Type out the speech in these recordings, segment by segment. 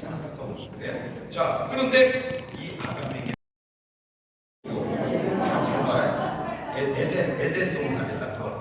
같이 안타까운 거예요. 자, 그런데 이 아담에게 잘 봐요. 에덴 동산에다 둬.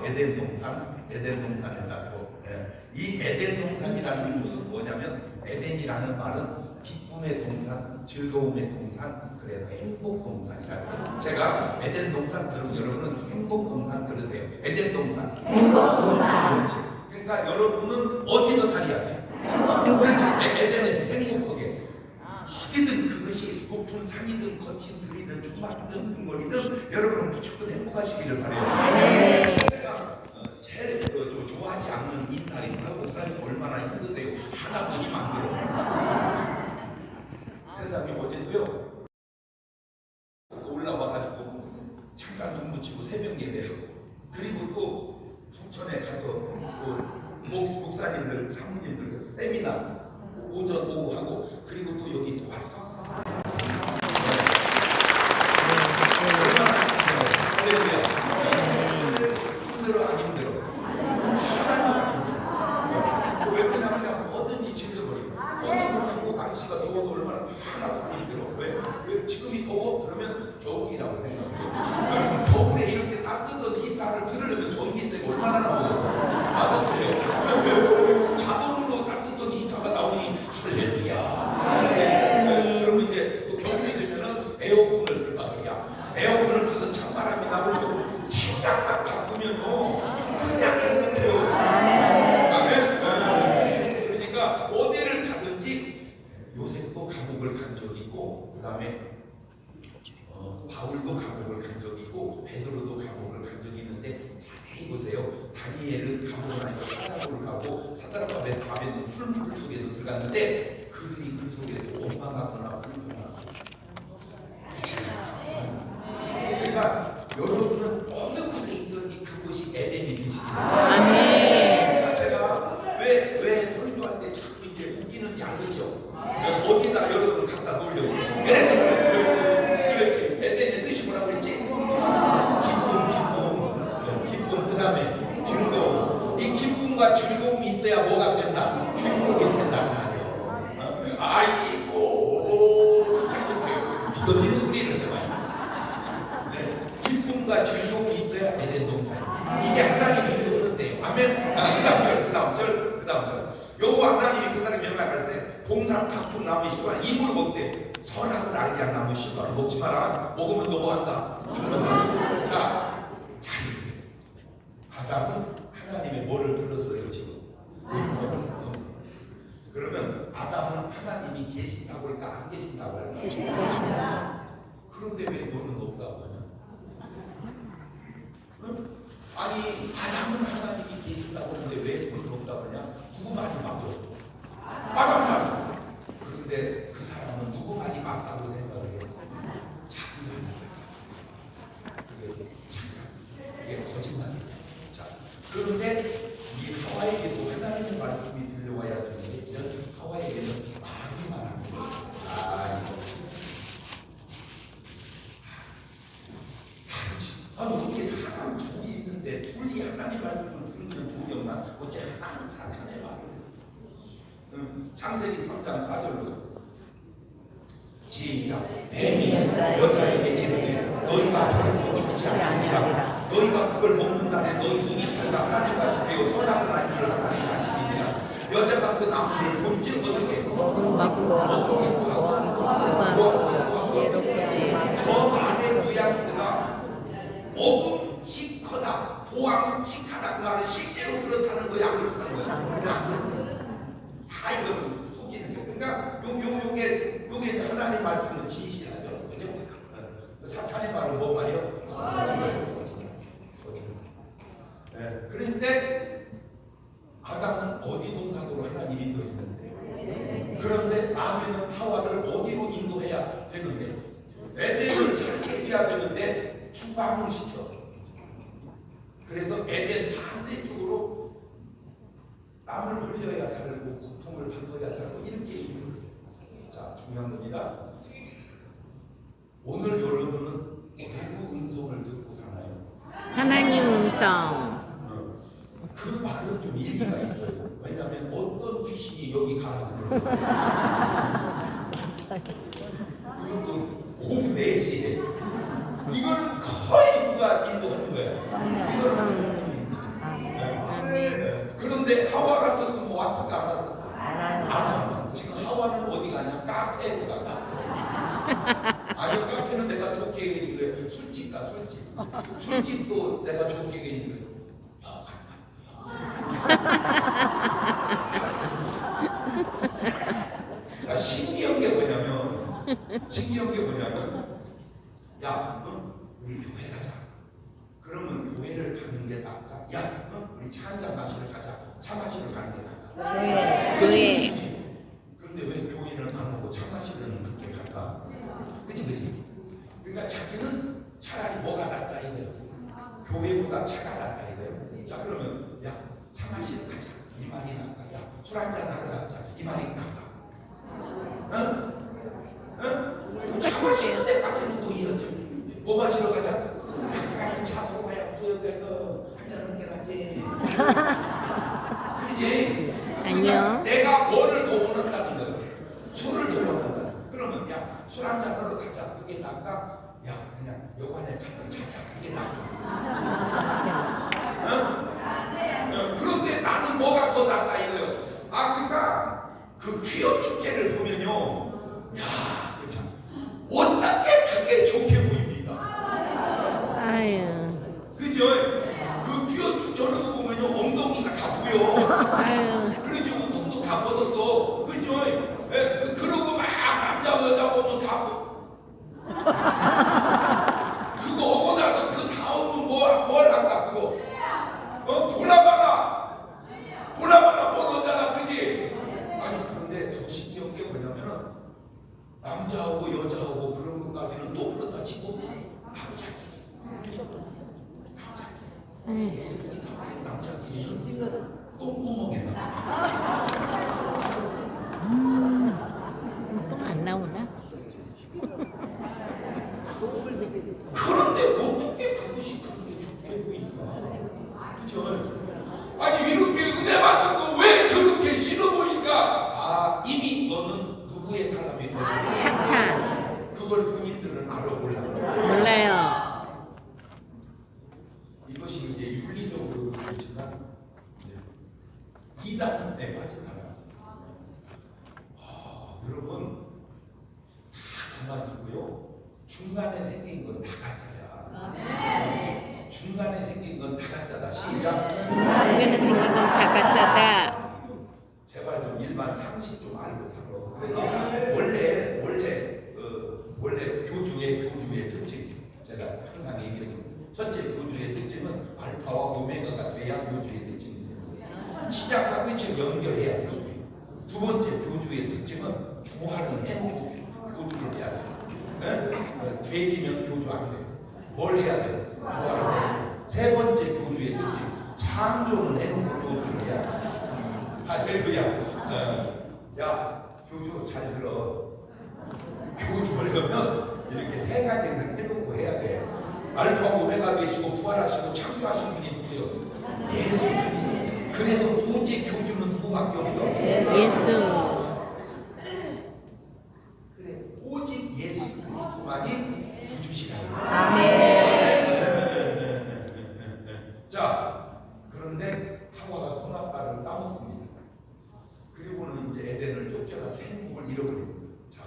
이 에덴 동산이라는 것은 뭐냐면, 에덴이라는 말은 기쁨의 동산, 즐거움의 동산, 그래서 행복 동산이라고 해요. 제가 에덴 동산 들으면 여러분은 행복 동산 들으세요. 에덴 동산. 행복 동산. 그렇지. 그러니까 여러분은 어디서 살아야 돼? 그렇지. 에덴에서 행복하게. 어디든 그것이 높은 산이든 거친 들이든 조막이든 등거리든 여러분은 무조건 행복하시기를 바래요. 제가 제일 좋아하지 않는 인사이 목사님 얼마나 힘드세요? 하나님이 만들어. 세상에 어제도요 올라와가지고 잠깐 눈 붙이고 새벽 예배하고, 그리고 또 부천에 가서 목사님들 사모님들 세미나 오전 오후 하고, 그리고 또 여기 또 왔어. 힘들어 안 힘들어? 하나도 안 힘들어. 왜 그러냐면 뭐든지 즐겨버리고, 어떤 걸 하고 날씨가 더워서 얼마나 하나도 안 힘들어. 왜 지금이 더워? 그러면 겨울이라고 생각해요. 겨울에 이렇게 따뜻한 히터를 틀으려면 전기세가 얼마나 나오겠어? 나도 틀려. 왜? 자동으로 따뜻한 히터가 나오니 할렐루야. 그러면 이제 또 겨울이 되면은 에어컨을 생각을 해야. 에어컨을 켜서 찬바람이 나오고 생각만 바꾸면요 그냥 행복해요. 아멘. 그러니까 어디를 가든지 요셉도 감옥을 간 적이 있고, 그 다음에 바울도 감옥을 간 적이 있고, 베드로도 감옥을 간 적이 있는데, 자세히 보세요. 다니엘은 감옥을 아니고 사자굴을 가고, 사자굴 밤에도 풀 속에도 들어갔는데 그들이 그 속에서 원망하거나 불평하거나. 그러니까 여러분은 어느 곳에 있든지 그곳이 에덴이 되시기 바랍니다. 그러니까 제가 왜 설교할 때 자꾸 이제 웃기는지 알겠죠? 어디다 여러분 갖다 놓으려고. 그렇지. 에덴의 뜻이 뭐라고 그랬지? 기쁨, 그 다음에 즐거움. 이 기쁨과 즐거움이 있어야 뭐가 된다? 행복이 된다는 말이에요. 아이고, 믿어지는 소리를 해봐요. 기쁨과 즐거움이 있어야 에덴 동산이에요. 이게 하나님이 그러는데요. 아멘. 그 다음 절. 여호와 하나님이 그 사람이 명령할 때 동산 각종 나무 시과 입으로 먹되 선악을 알게 한 나무 시과를 먹지 마라. 먹으면 너 뭐한다? 죽는다. 자, 잘 들으세요. 아담은 하나님의 뭐를 들었어요 지금? 그러면 아담은 하나님이 계신다고 할까 안 계신다고 할까? 계신다. 그런데 왜 너는 없다고 하냐? 응? 아니 아담은 하나님이 계신다고 하는데 왜 너는 없다고 하냐? 누구 말이 맞아? 아담 말이. 그런데 그 사람은 누구 말이 맞다고 생각을 해요? 자기 말이. 그게 거짓말이에요. 자, 그런데 이 하와에게도 하나님의 말씀이 들려와야 되는데 하와에게는 말이 말하는 거예요. 어떻게 사람 둘이 있는데 둘이 하나님 말씀을 들으면 좋으려나? 어째 하나는 사탄의 말을 들어. 창세기 3장 4절로 가보세요. 시작. 뱀이 여자에게 이르되 너희가 결코 죽지 아니하리라. 너희가 그걸 먹는 날에 너희 눈이 달라 하나님같이 되어 선악을 알기를 하나님 아시느니라. 여자가 그 나무를 본즉 어떻게 먹고 하고 저 안의 뉘앙스가 먹음직하다, 보암직하다 그 말은 실제로 그렇다는 거야, 안 그렇다는 거야? 안 그렇다는 거야. 다 이것은 속이는 거야. 그러니까 요게 하나님 말씀은 진실하죠. 그죠? 사탄의 말은 뭐 말이요? 그런데 아담은 어디 동산으로 하나님이 인도했는데, 그런데 아내는 하와를 어디로 인도해야 되는데, 에덴을 살게 해야 되는데 추방을 시켜. 그래서 에덴 반대쪽으로 땀을 흘려야 살고 고통을 받아야 살고 이렇게 있는 거예요. 자, 중요한 겁니다. 오늘 여러분은 누구 음성을 듣고 사나요? 하나님 음성. 그 말은 좀 일리가 있어요. 왜냐하면 어떤 귀신이 여기 가라고 그러거든요. 그것도 오후 4시에. 이거는 거의 누가 인도하는 거야. 이거는 하나님이. 그런데 하와 같았으면 왔을까 안 왔을까? 안 와. 지금 하와는 어디 가냐? 카페로 가. 아니 카페는 내가 좋게 얘기를 해. 술집 가 술집. 술집도 내가 좋게 얘기를 해. 자, 신기한 게 뭐냐면 야, 우리 교회 가자. 그러면 교회를 가는 게 나을까? 야, 우리 차 한잔 마시러 가자. 차 마시러 가는 게 나을까? 그치. 그런데 왜 교회는 안 오고 차 마시러는 그렇게 갈까? 그치. 그러니까 자기는 차라리 뭐가 낫다 이거예요. 교회보다 차가 낫다 이거예요. 자, 그러면 야, 차 마시러 가자. 이 말이 낫다. 야, 술 한잔 하러 가자. 이 말이 낫다. 차 마시는 데까지는 또 이렇게 뭐 마시러 가자. 나까지 차 먹고 가야 뿌옇게 한잔 하는 게 낫지. 그렇지? 아니요. 내가 뭐를 더 원한다는 거야. 술을 더 원한다. 그러면 야, 술 한잔 하러 가자. 그게 낫까? 야, 그냥 여관에 가서 자자. 그게 낫까? 그런데 나는 뭐가 더 낫다 이거요. 그러니까 그 퀴어 축제를 보면요. 야, 그 참 어떻게 그게 좋게 보입니까? 아유. 그죠? 그 퀴어 축제 저런 거 보면요. 엉덩이가 다 보여. 아유. 그렇죠. 운동도 다 벗었어. 그죠? 그러고 막 남자 여자 보면 다 그거 오고 나서 그 다음은 뭘 할까 그거? 보라마나 번호잖아, 그지? 아니 그런데 더 신기한 게 뭐냐면은 남자하고 여자하고 그런 것까지는 또 그렇다 치고 남자끼리 똥구멍에 나. 똥 안 나오나? 그런데 어떻게 그것이 그렇게 좋게 보일까? 그죠? 아니 이렇게 은혜 받는 거 왜 그렇게 싫어 보일까? 이미 너는 누구의 사람이 되고 사탄. 그걸 본인들은 알아볼라. 몰라요. 이것이 이제 윤리적으로 그렇지만 이단에 빠진 사람. 여러분 다 가만 두고요. 중간에 생긴 건 다 가짜야. 중간에 생긴 건 다 가짜다. 시작. 중간에 생긴 건 다 가짜다. 제발 좀 일반 상식 좀 알고 살아. 그래서 원래 교주의 특징 제가 항상 얘기해요. 첫째 교주의 특징은 알파와 오메가가 돼야 교주의 특징이 돼요. 시작과 끝을 연결해야 교주예요. 두 번째 교주의 특징은 부활은 해놓고 교주를 해야 돼요. 돼지면 교주 안 돼요. 뭘 해야 돼요? 부활을 해놓고. 세 번째 교주의 특징 창조는 해놓고 교주를 해야 돼요. 할렐루야. 야, 교주 잘 들어. 교주 하려면 이렇게 세 가지는 해놓고 해야 돼. 알파 오메가 되시고 부활하시고 창조하신 분이 누구요? 예수 그리스도. 그래서 오직 교주는 누구밖에 없어? 예수. 그래, 오직 예수 그리스도만이 구주시라. 아멘. 자, 그런데 하와가 선악과를 따먹습니다. 그리고는 이제 에덴을 쫓겨나서 행복을 잃어버립니다. 자,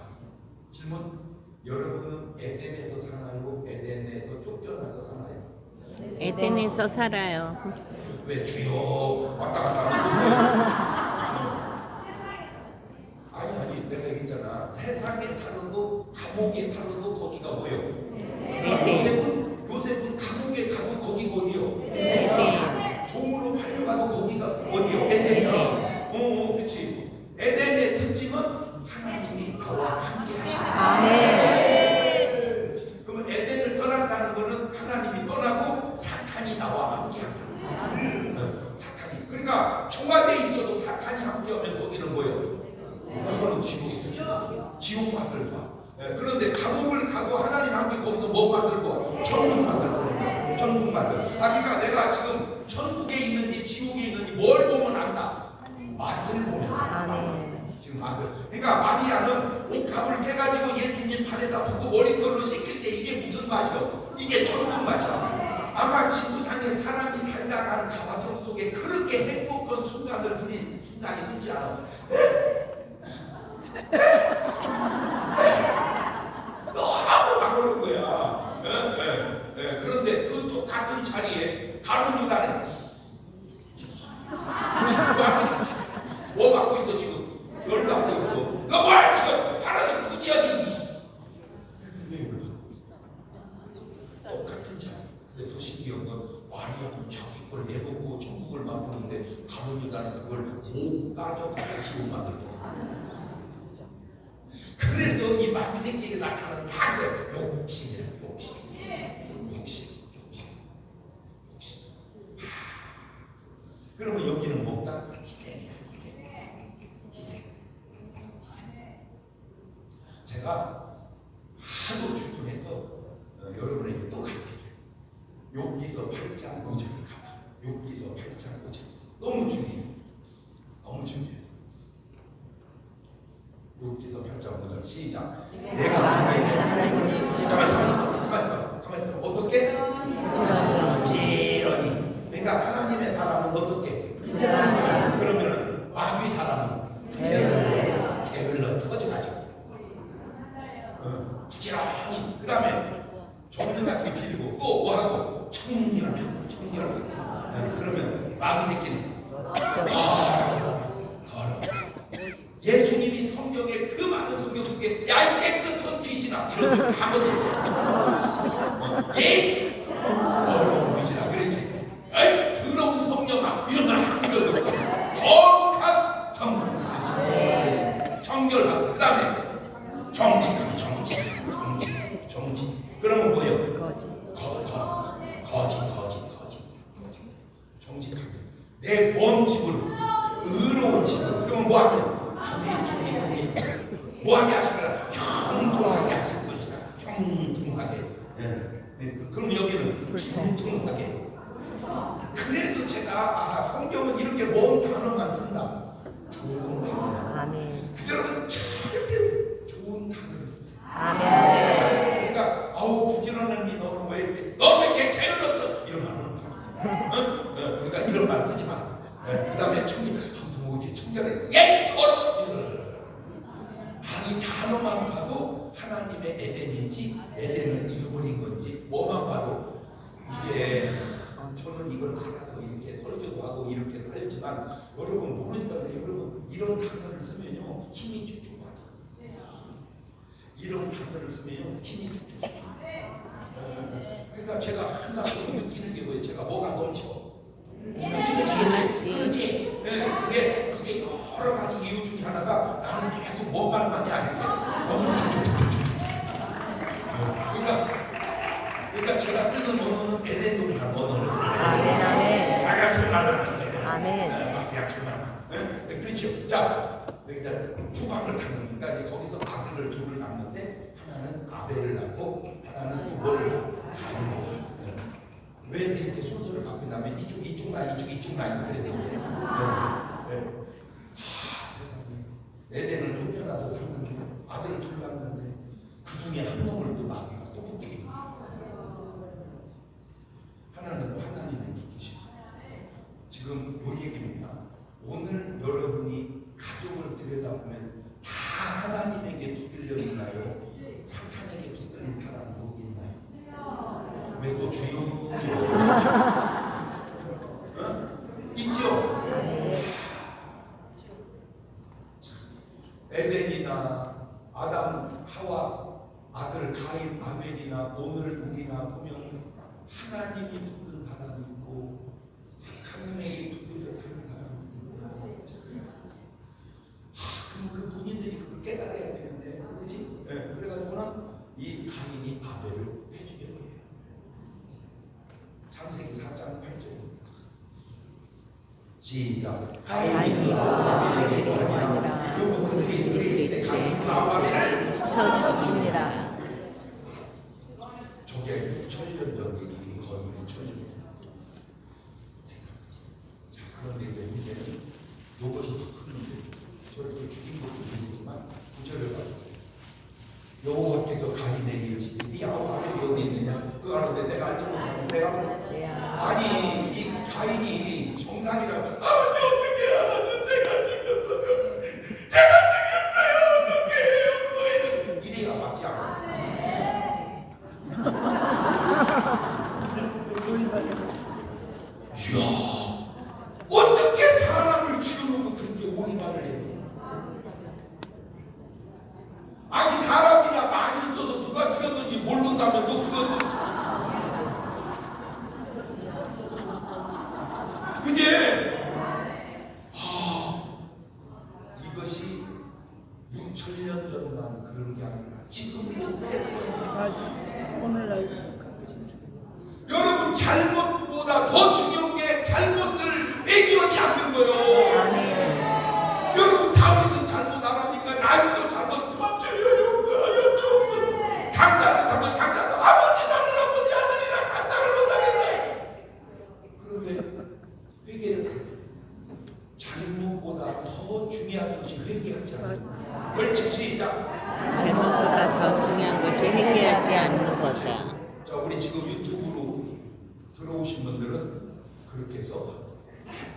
질문. 여러분은 에덴에서 사나요? 에덴에서 쫓겨나서 사나요? 에덴에서 살아요. 왜 주여 왔다 갔다 하는 아니 내가 얘기했잖아. 세상에 살아도 감옥에 살아도 거기가 뭐요? 요셉은 감옥에 가도 거기가 어디요? 에덴. 종으로 팔려가도 거기가 어디요? 에덴이야. 그렇지. 에덴의 특징은 하나님이 나와 함께 하신다. 그러면 에덴을 떠났다는 것은 하나님이 떠나고 사탄이 나와 함께 한다는 거야. 사탄이. 그러니까 청와대에 있어도 사탄이 함께하면 거기는 뭐예요? 그거는 지옥 맛을 봐. 그런데 감옥을 가도 하나님 함께 거기서 뭔 맛을 봐? 천국 맛을 봐. 천국 맛을. 그러니까 내가 지금 천국에 있는지 지옥에 있는지 뭘 보면 안다? 맛을 보면 안다. 맛을. 지금 아세요? 그러니까 마리아는 옥합을 깨가지고 예수님 발에다 붓고 머리털로 씻길 때 이게 무슨 맛이요? 이게 천국 맛이야. 아마 지구상에 사람이 살다간 가정 속에 그렇게 행복한 순간을 누린 순간이 있지 않아? 너무 가보는 거야. 그런데 그 똑같은 자리에 가룟 유다는 뭐 받고 있어 지금? 열 받고 있어. 너 뭐야 지금? 하나도 구지하기. 왜 열받고 있어? 똑같은 자리. 근데 더 신기한 건 마리아는 자기 걸 내놓고 천국을 맛보는데 가룟 유다는 그걸 못 가져가서 지옥 맛을 보. 그래서 이 마귀 새끼에게 나타나는 다 욕심이라 욕심. 그러면 여기는 뭔가 희생이야. 제가 하도 중요해서 여러분에게 또 가르쳐줘요. 욥기서 8장 5절을 가봐. 욥기서 8장 5절 너무 중요해요. 욥기서 8장 5절 시작. 내가 하나님의 가만있어. 어떻게? 부지런히. 그러니까 하나님의 사람은 어떻게? 그러면 마귀 사람은 게을러 터져가지고 부지런히. 그 다음에 정정하시고 빌고 또 뭐하고? 청결하고. 그러면 마귀 새끼는 예수님이 성경에 그 많은 성경 속에 야 이 깨끗한 귀신아 이런 거 다 먹었어. 예이 더러운 귀신아 그렇지. 에이 더러운 성령아 이런 걸 한 번도 없어. 거룩한 성령 그렇지. 정결하고 그 다음에 정직하고 정직. 그러면 뭐예요? 거짓. 정직하게 내 먼 집으로 의로운 집으로. 그러면 뭐하면 두리 뭐하게 하시더라? 형통하게 하실 것이다. 형통하게. 그럼 여기는 불통하게. 그래서 제가 성경은 이렇게 먼 단어만 쓴다. 좋은 단어만 쓴다. 여러분 절대로 좋은 단어를 쓰세요. 그러니까 부지런하니 너는 왜 이렇게 게을렀어? 이런 말 하는 거야. 그러니까 이런 말 쓰지 마. 그 다음에 청결해. 예이 더러. 이 단어만 봐도 하나님의 에덴인지 에덴을 잃어버린 건지 뭐만 봐도 이게 저는 이걸 알아서 이렇게 설교도 하고 이렇게 살지만 여러분 모르니까 그래요. 여러분 이런 단어를 쓰면요 힘이 쭉쭉 빠져. 이런 단어를 쓰면요 힘이 쭉쭉 빠져. 그러니까 제가 항상 느끼는 게 뭐예요? 제가 뭐가 넘쳐. 그렇지. 그게 여러 가지 이유 중에 하나가 나는 계속 뭔 말만이 아니게. 그러니까 제가 쓰는 언어는 에덴 동산 언어를 쓰는 거예요. 약간 말만 하는 거예요. 약간 말만. 그렇죠. 자, 일단 후방을 타니까 이제 거기서 아들을 둘을 낳는데 하나는 아벨을 낳고 하나는 누구를 가인을. 왜 이렇게 순서를 갖고 있냐면 이쪽 라인 이쪽 라인 그래서 그래. 세상에 에덴을 쫓겨나서 샀는데 아들을 둘 낳는데 그 중에 한 놈을 또 마귀가 또 붙게. 하나는 또 하나님을 붙이시고. 지금 요 얘기입니다. 오늘 여러분이 가족을 들여다보면 다 하나님에게 붙들려 있나요? 사탄에게 붙들린 사람도 있나요? 왜 또 주요? 있죠? 에덴이나 아담, 하와, 아들 가인, 아벨이나 오늘 우리나 보면 하나님이 붙든 사람이 있고 하나님에게 붙들려 사는 사람이 있는데 그럼 그 본인들이 그걸 깨달아야 되는데 그렇지? 그래가지고는 이 가인이 아벨을 해주게 돼요. 창세기 4장 8절입니다. 시작. 가인이 그 아벨에게 구하니라 그들이 둘이 있을 때 가인이 그 아벨을 쳐 죽이니라. 저게 6,000년 전 얘기 거의 6,000년. 자 그런데 이제 문제는 이것이 더 큰 문제. 저렇게 죽인 것도 내게 이르시되 네 아벨이 어디 있느냐? 그 하는데 내가 알지 못하는 내가 아니 이 가인이 정상이라 아버지 어떻게 알았는 제가 죽였어요. 제가 죽였어요. 어떻게 용서해 이래야 맞지 않아? 이야 어떻게 사람을 죽여놓고 그렇게 오리발을 해? 아니 사람이나 많이 있어서 누가 죽였는지 모른다면 또 그건 그제 이것이 6,000년 전만 그런 게 아니라 지금도 패턴이 오늘날 여러분 잘못보다 더 중요한 게 잘못을 회개하지 않는 거예요. 여러분 다윗은 잘못 안 합니까? 다윗도 잘못 그만 줘요. 용서하여 주옵소서. 강자는 잘못 강자도 아버지 나는 아버지 아들이라 감당을 못하겠네. 그런데 회개를 안 해요. 잘못보다 더 중요한 것이 회개하지 않는 옳지 시작. 잘못보다 더 중요한 것이 회개하지 않는 거다. 자 우리 지금 유튜브로 들어오신 분들은 그렇게 써.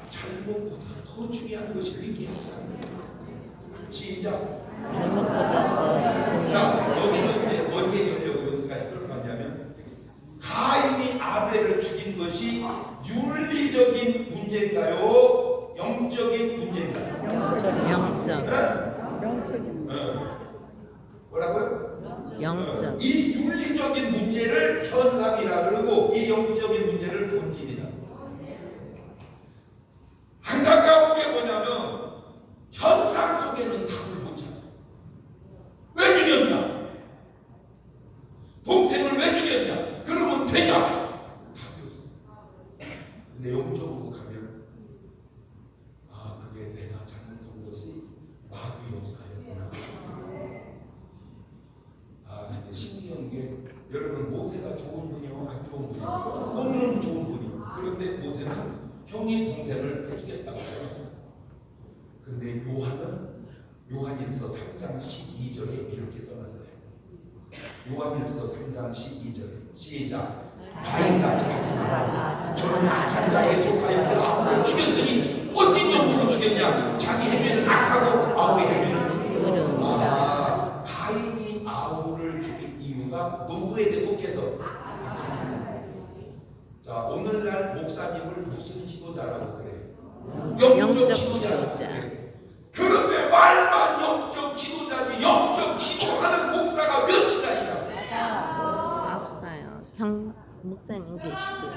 잘못보다 더 중요한 것이 회개하지 않는 것. 시작. 잘못보다 더 자 중요한 것이 여기서 이제 원계 열려고 여기까지 끌고 왔냐면 가인이 아벨을 죽인 것이 윤리적인 문제인가요? 영적인 문제인가요? 영적. 네? 영적인 뭐라고요? 영적. 이 윤리적인 문제를 현상이라 그러고 이 영적인 문제를 본질이다. 안타까운 게 뭐냐면 현상 속에는 답을 못 찾아. 왜 죽였냐? 동생을 왜 죽였냐? 그러면 되냐? 답이 없어. 근데 영적으로 가면 그게 내가 잘못한 것이 마귀 역사였구나. 근데 신기한 게 여러분 모세가 좋은 분이요 안 좋은 분이요? 너무너무 좋은 분이요. 그런데 모세는 형이 동생을 해주겠다고 생각했어요. 근데 요한일서 3장 12절에 이렇게 써놨어요. 요한일서 3장 12절에 시작. 가인같이 하지 마라. 저는 악한 자에게 속하여 아우를 죽였으니 어찌 정도로 죽였냐? 자기 행위는 악하고 아우의 행위는 가인이 아우를 죽인 이유가 누구에게 속해서? 자 오늘날 목사님을 무슨 지도자라고 그래? 영적 지도자라고 그래. 그런데 말만 영적 지도자지 영적 지도하는 목사가 몇이나 있나? 없어요. 목사님 계시고요.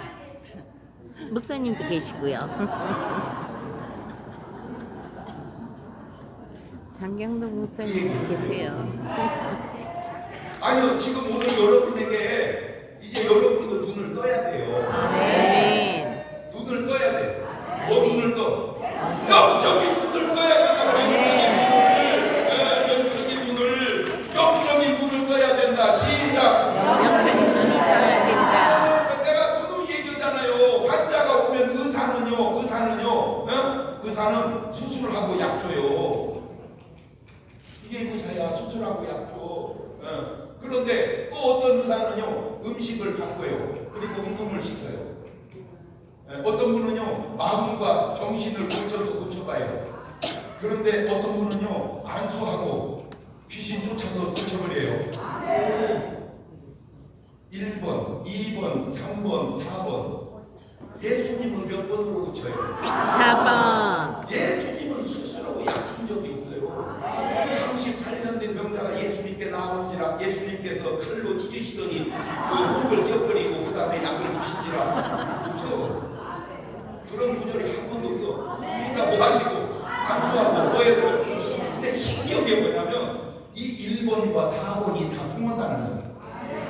목사님도 계시고요. 장경도 목사님 계세요. 아니요 지금 오늘 여러분에게 이제 여러분도 눈을 떠야 돼요. 아멘. 눈을 떠야 돼. 뭐 눈을 떠? 영적인 눈을 떠야 된다. 영적인 눈을 떠야 된다. 시작. 영적인 눈을 떠야 된다. 내가 눈을 얘기하잖아요. 환자가 오면 의사는 수술하고 약 줘요. 이게 의사야. 수술하고 약 줘. 그런데 또 어떤 의사는요 음식을 바꿔요. 그리고 운동을 시켜요. 어떤 분은요 마음과 정신을 고쳐봐요. 그런데 어떤 분은요 안수하고 귀신 쫓아서 고쳐버려요. 1번, 2번, 3번, 4번. 예수님은 몇 번으로 고쳐요? 4번. 예수님은 수술하고 약 준 적이 없어요. 38년 된 병자가 예수님께 나온지라 예수님께서 칼로 찢으시더니 그 목을 껴버리고 그 다음에 약을 주신지라 없어. 그런 구절이 한 번도 없어. 그러니까 뭐 하시고 안수하고 뭐해도 그렇죠. 근데 신기한 게 뭐냐면 이 1번과 4번이 다 통한다는 거예요.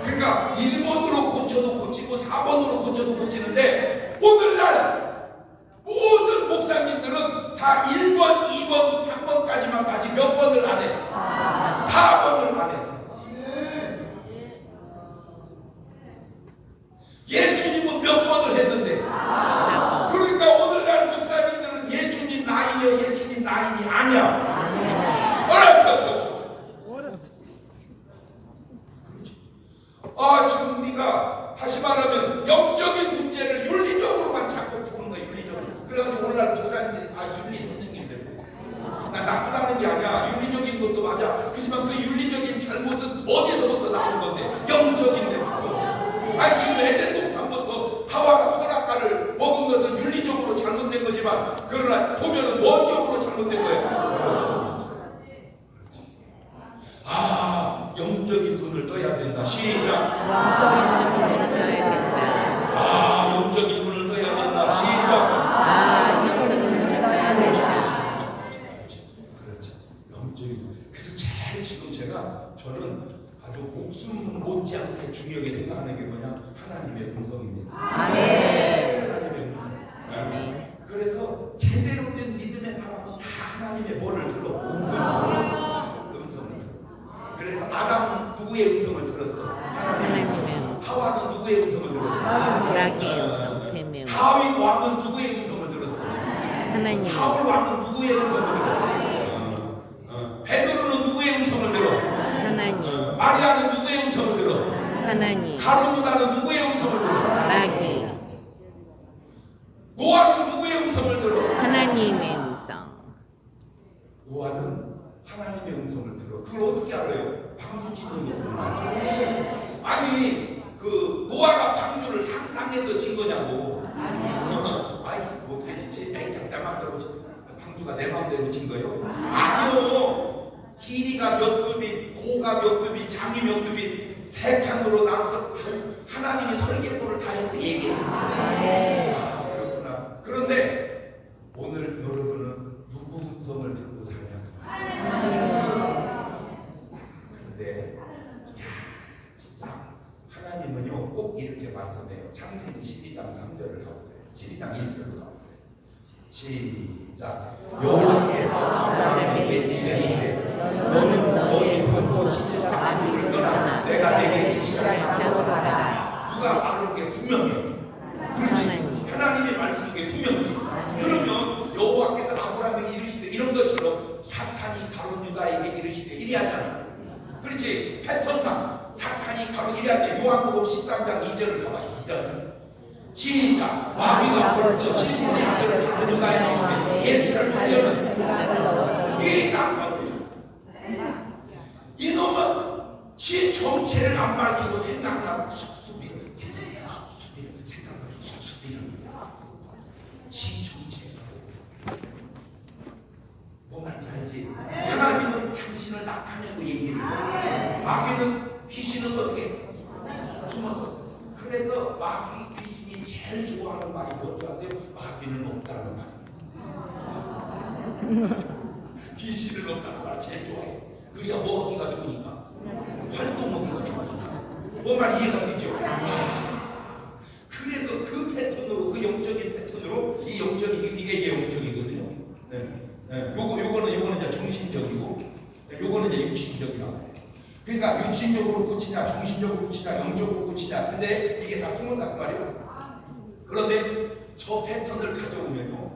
그러니까 1번으로 고쳐도 고치고 4번으로 고쳐도 고치는데 오늘날 모든 목사님들은 다 1번, 2번, 3번까지만 가지 몇 번을 안 해? 4번을 안 해. 예수님은 몇 번을 했는데 4번. 그러니까 오늘날 목사님들은 예수님 나이냐 예수님 나이니 아니야. 그렇죠. 맞아. 하지만 그 윤리적인 잘못은 어디서부터 나온 건데? 영적인 데부터. 아니 지금 에덴 동산부터 하와가 선악과를 먹은 것은 윤리적으로 잘못된 거지만 그러나 보면은 원적으로 잘못된 거예요. 그렇죠. 아, 영적인 눈을 떠야 된다. 시작. 영적인 눈을 떠야 된다. 아, 영적인 눈을 떠야 된다. 시작. 아, 영적인 눈을 떠야 된다. 그렇죠. 영적인. 그래서 제일 지금 저는 아주 목숨 못지않게 중요하게 생각하는 게 뭐냐? 하나님의 음성입니다. 아멘. 하나님의 음성. 아멘. 그래서 제대로 된 믿음의 사람은 다 하나님의 뭐를 들어? 음성을 들어. 그래서 아담은 누구의 음성을 들었어? 하나님의 음성. 하와는 누구의 음성을 들었어? 불악의 음성, 뱀의 음성. 다윗 왕은 누구의 음성을 들었어? 하나님. 사울 왕은 누구의 음성을 들어? 베드로는 누구의 음성을 들어? 하나님. 마리아는 누구의 음성을 들어? 하나님. 가룟유다는 누구의 음성을 들어? 마귀. 노아는 누구의 음성을 들어? 하나님의 음성. 노아는 하나님의 음성을 들어. 그걸 어떻게 알아요? 방주 짓는 거 보면 알죠. 아니 그 노아가 방주를 상상해서 짓 거냐고. 아이 어떻게 짓지? 그냥 내 맘대로 방주가 내 맘대로 짓 거예요? 아니요. 길이가 몇 급이, 고가 몇 급이, 장이 몇 급이 세 칸으로 나눠서 하나님이 설계도를 다 해서 얘기해요. 아 그렇구나. 그런데 오늘 여러분은 누구 음성을 듣고 사냐? 그런데 이야 진짜 하나님은요 꼭 이렇게 말씀해요. 창세기 12장 3절을 가보세요. 12장 1절을 가보세요. 시작. 여호와께서 아브라함에게 이르시되 너는 너희 본토 지식 아비를 떠나 내가 내게 지시할 땅으로 가라. 누가 말하는 게 분명해요. 그렇지. 하나님의 말씀인 게 분명하지. 그러면 여호와께서 아브라함에게 이르시되 이런 것처럼 사탄이 가룟 유다에게 이르시되 이리 하잖아. 그렇지. 패턴상 사탄이 가룟 이리 하는데 요한복음 13장 2절을 가봐. 시작. 마귀가 벌써 시몬의 아들 가룟 유다에 나오는데 예수를 하려는 이 남편 이놈은 지 정체를 안 밝히고 생각나고 속수비를 생각나고 속수비를 지 정체가 뭐 말인지 알지? 하나님은 당신을 나타내고 얘기를 해요. 마귀는 귀신은 어떻게 숨어서. 그래서 마귀 귀신이 제일 좋아하는 말이 뭔지 아세요? 마귀는 없다는 말입니다. 귀신은 없다는 말 제일 좋아해요. 그래야 뭐 하기가 좋으니까 활동하기가 좋으니까 뭐 말 이해가 되죠? 그래서 그 패턴으로 그 영적인 패턴으로 이 영적인 이게 영적이거든요. 요거는 이제 정신적이고 요거는 이제 육신적이란 말이에요. 그러니까 육신적으로 고치냐 정신적으로 고치냐 영적으로 고치냐 근데 이게 다 통한단 말이에요. 그런데 저 패턴을 가져오면요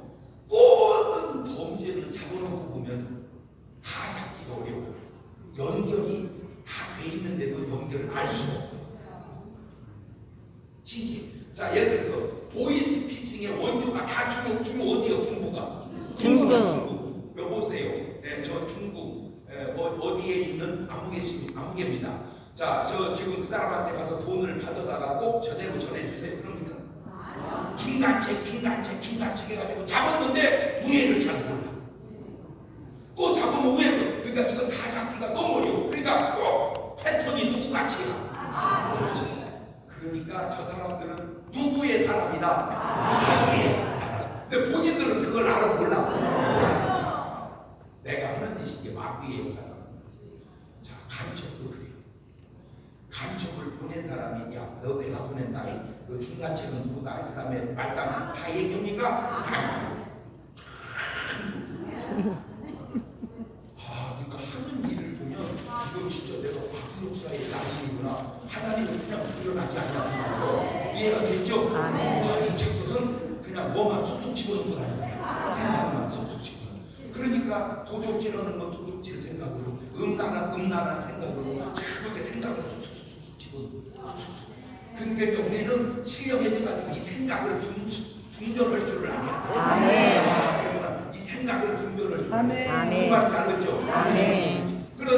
모든 범죄를 잡아놓고 보면 다 잡기가 어려워요. 연결이 다 돼 있는데도 연결을 알 수가 없어요. 신기해. 자 예를 들어서 보이스피싱의 원조가 다 중국 어디요? 동부가 중국. 여보세요. 네, 저 중국 어디에 있는 아무개입니다. 자 저 지금 그 사람한테 가서 돈을 받아다가 꼭 저대로 전해주세요. 그럽니까? 중간책 해가지고 잡았는데 우회를 잘 몰라. 또 잡으면 우회를. 그러니까 이거 다 잡기가 너무 어려워. 그러니까 꼭 패턴이 누구같이야. 그렇죠. 그러니까 저 사람들은 누구의 사람이다. 마귀의 사람. 근데 본인들은 그걸 알아 몰라. 뭐라는지. 내가 하는 짓이 마귀의 역사가. 자 간첩도 그래요. 간첩을 보낸 사람이 야 너 내가 보낸다. 그 중간책은 누구다. 그 다음에 말단 다 얘기합니까? 아니. 그러니까 하는 일을 보면 이거 진짜 내가 마귀 역사의 나중이구나. 하나님은 그냥 드러나지 않냐. 이해가 됐죠? 이 자꾸선 그냥 뭐만 쏙쏙 집어넣고 다니더라. 생각만 쏙쏙 집어넣고. 그러니까 도적질하는 건 도적질 생각으로, 음란한 생각으로 자꾸 이렇게 생각을 쏙쏙 집어넣고. 그러니까 우리는 실력해져가지고 이 생각을 분별할 줄을 알아야 돼. 그러구나. 이 생각을 분별할 줄 알아야 돼. 무슨 말인지 알겠죠? 그렇지. 그런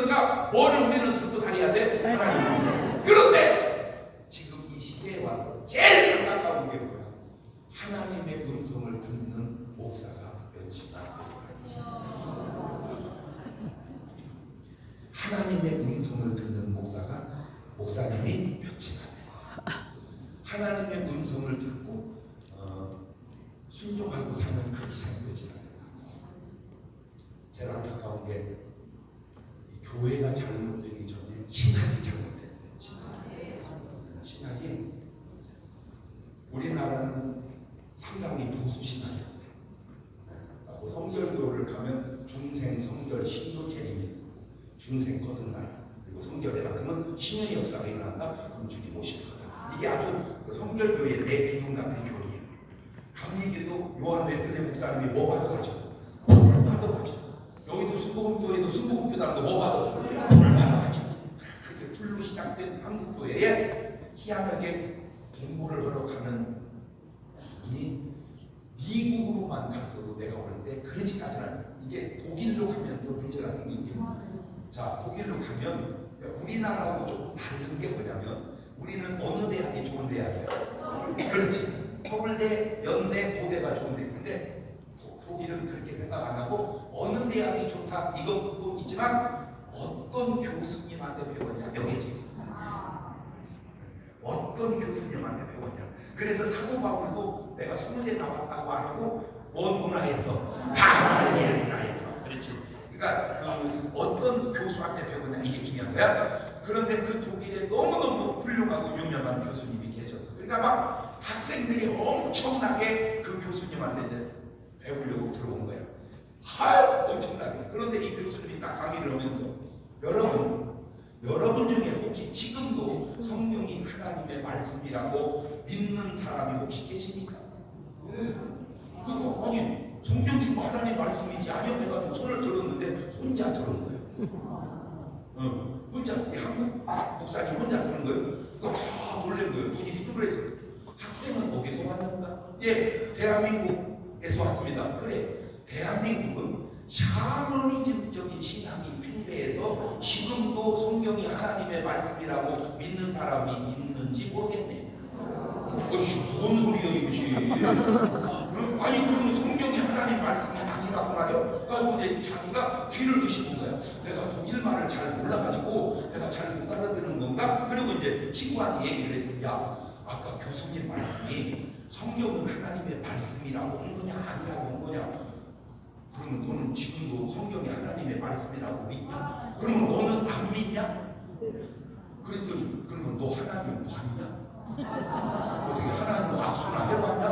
뭐를 우리는 듣고 살아야 돼? 하나님. 그런데 지금 이 시대에 와서 제일 안타까운 게 뭐야? 하나님의 음성을 듣는 목사가 몇이나 하나님의 음성을 듣는 목사님이 몇이나 돼요. 하나님의 음성을 듣고 순종하고 사는 크리스찬이 몇이나 돼요. 제일 안타까운 게 교회가 잘못되기 전에 신학이 잘못됐어요. 신학이 우리나라는 상당히 보수 신학이었어요. 성결교를 가면 중생 성결 신도 재림이 있어요. 중생 거듭나라. 그리고 성결해라. 그러면 신의 역사가 일어난다. 그럼 주님 오실 거다. 이게 아주 성결교의 내 기둥 같은 교리예요. 감리교도 요한 웨슬리 목사님이 뭐 받아가지고 불 받아가지고 여기도 순복음교회도 순복음교단도 뭐 받아서 불 받아가지고 그렇게 불로 시작된 한국교회에 희한하게 공부를 하러 가는 분이 미국으로만 갔어도 내가 올 때 그러지까지는 이게 독일로 가면서 문제가 생긴 게 자, 독일로 가면 우리나라하고 조금 다른 게 뭐냐면 우리는 어느 대학이 좋은 대학이야? 그렇지. 서울대, 연대, 고대가 좋은데 근데 독일은 그렇게 생각 안 하고 어느 대학이 좋다 이것도 있지만 어떤 교수님한테 배웠냐 여기지. 어떤 교수님한테 배웠냐. 그래서 사도 바울도 내가 서울대 나왔다고 안 하고 원 문화에서 가말리엘 문화에서 그렇지. 그러니까 그 어떤 교수한테 배웠냐 이게 중요한 거야. 그런데 그 독일에 너무너무 훌륭하고 유명한 교수님이 계셔서 그러니까 막 학생들이 엄청나게 그 교수님한테 이제 배우려고 들어온 거야. 엄청나게. 그런데 이 교수님이 딱 강의를 하면서 여러분 중에 혹시 지금도 성경이 하나님의 말씀이라고 믿는 사람이 혹시 계십니까? 그거 아니 성경이 뭐 하나님 말씀이지 아니요 해가지고 손을 들었는데 혼자 들은 거예요. 혼자 우리 한국 목사님 혼자 들은 거예요. 그거 다 놀란 거예요. 눈이 휘둥그레서 학생은 어디서 왔는가? 예, 대한민국에서 왔습니다. 그래, 대한민국은 샤머니즘적인 신앙이 팽배해서 지금도 성경이 하나님의 말씀이라고 믿는 사람이 있는지 모르겠네. 어이씨, 뭔 소리야 이것이? 아니 그러면 성경이 하나님 말씀이 아니라고 말이야? 가지고 이제 자기가 뒤를 의심한 거야. 내가 독일 말을 잘 몰라가지고 내가 잘 못 알아듣는 건가? 그리고 이제 친구한테 얘기를 했더니 야, 아까 교수님 말씀이 성경은 하나님의 말씀이라고 한 거냐 아니라고 한 거냐? 그러면 너는 지금도 성경이 하나님의 말씀이라고 믿냐? 그러면 너는 안 믿냐? 그랬더니 그러면 너 하나님 봤냐? 어떻게 하나님 악수나 해봤냐?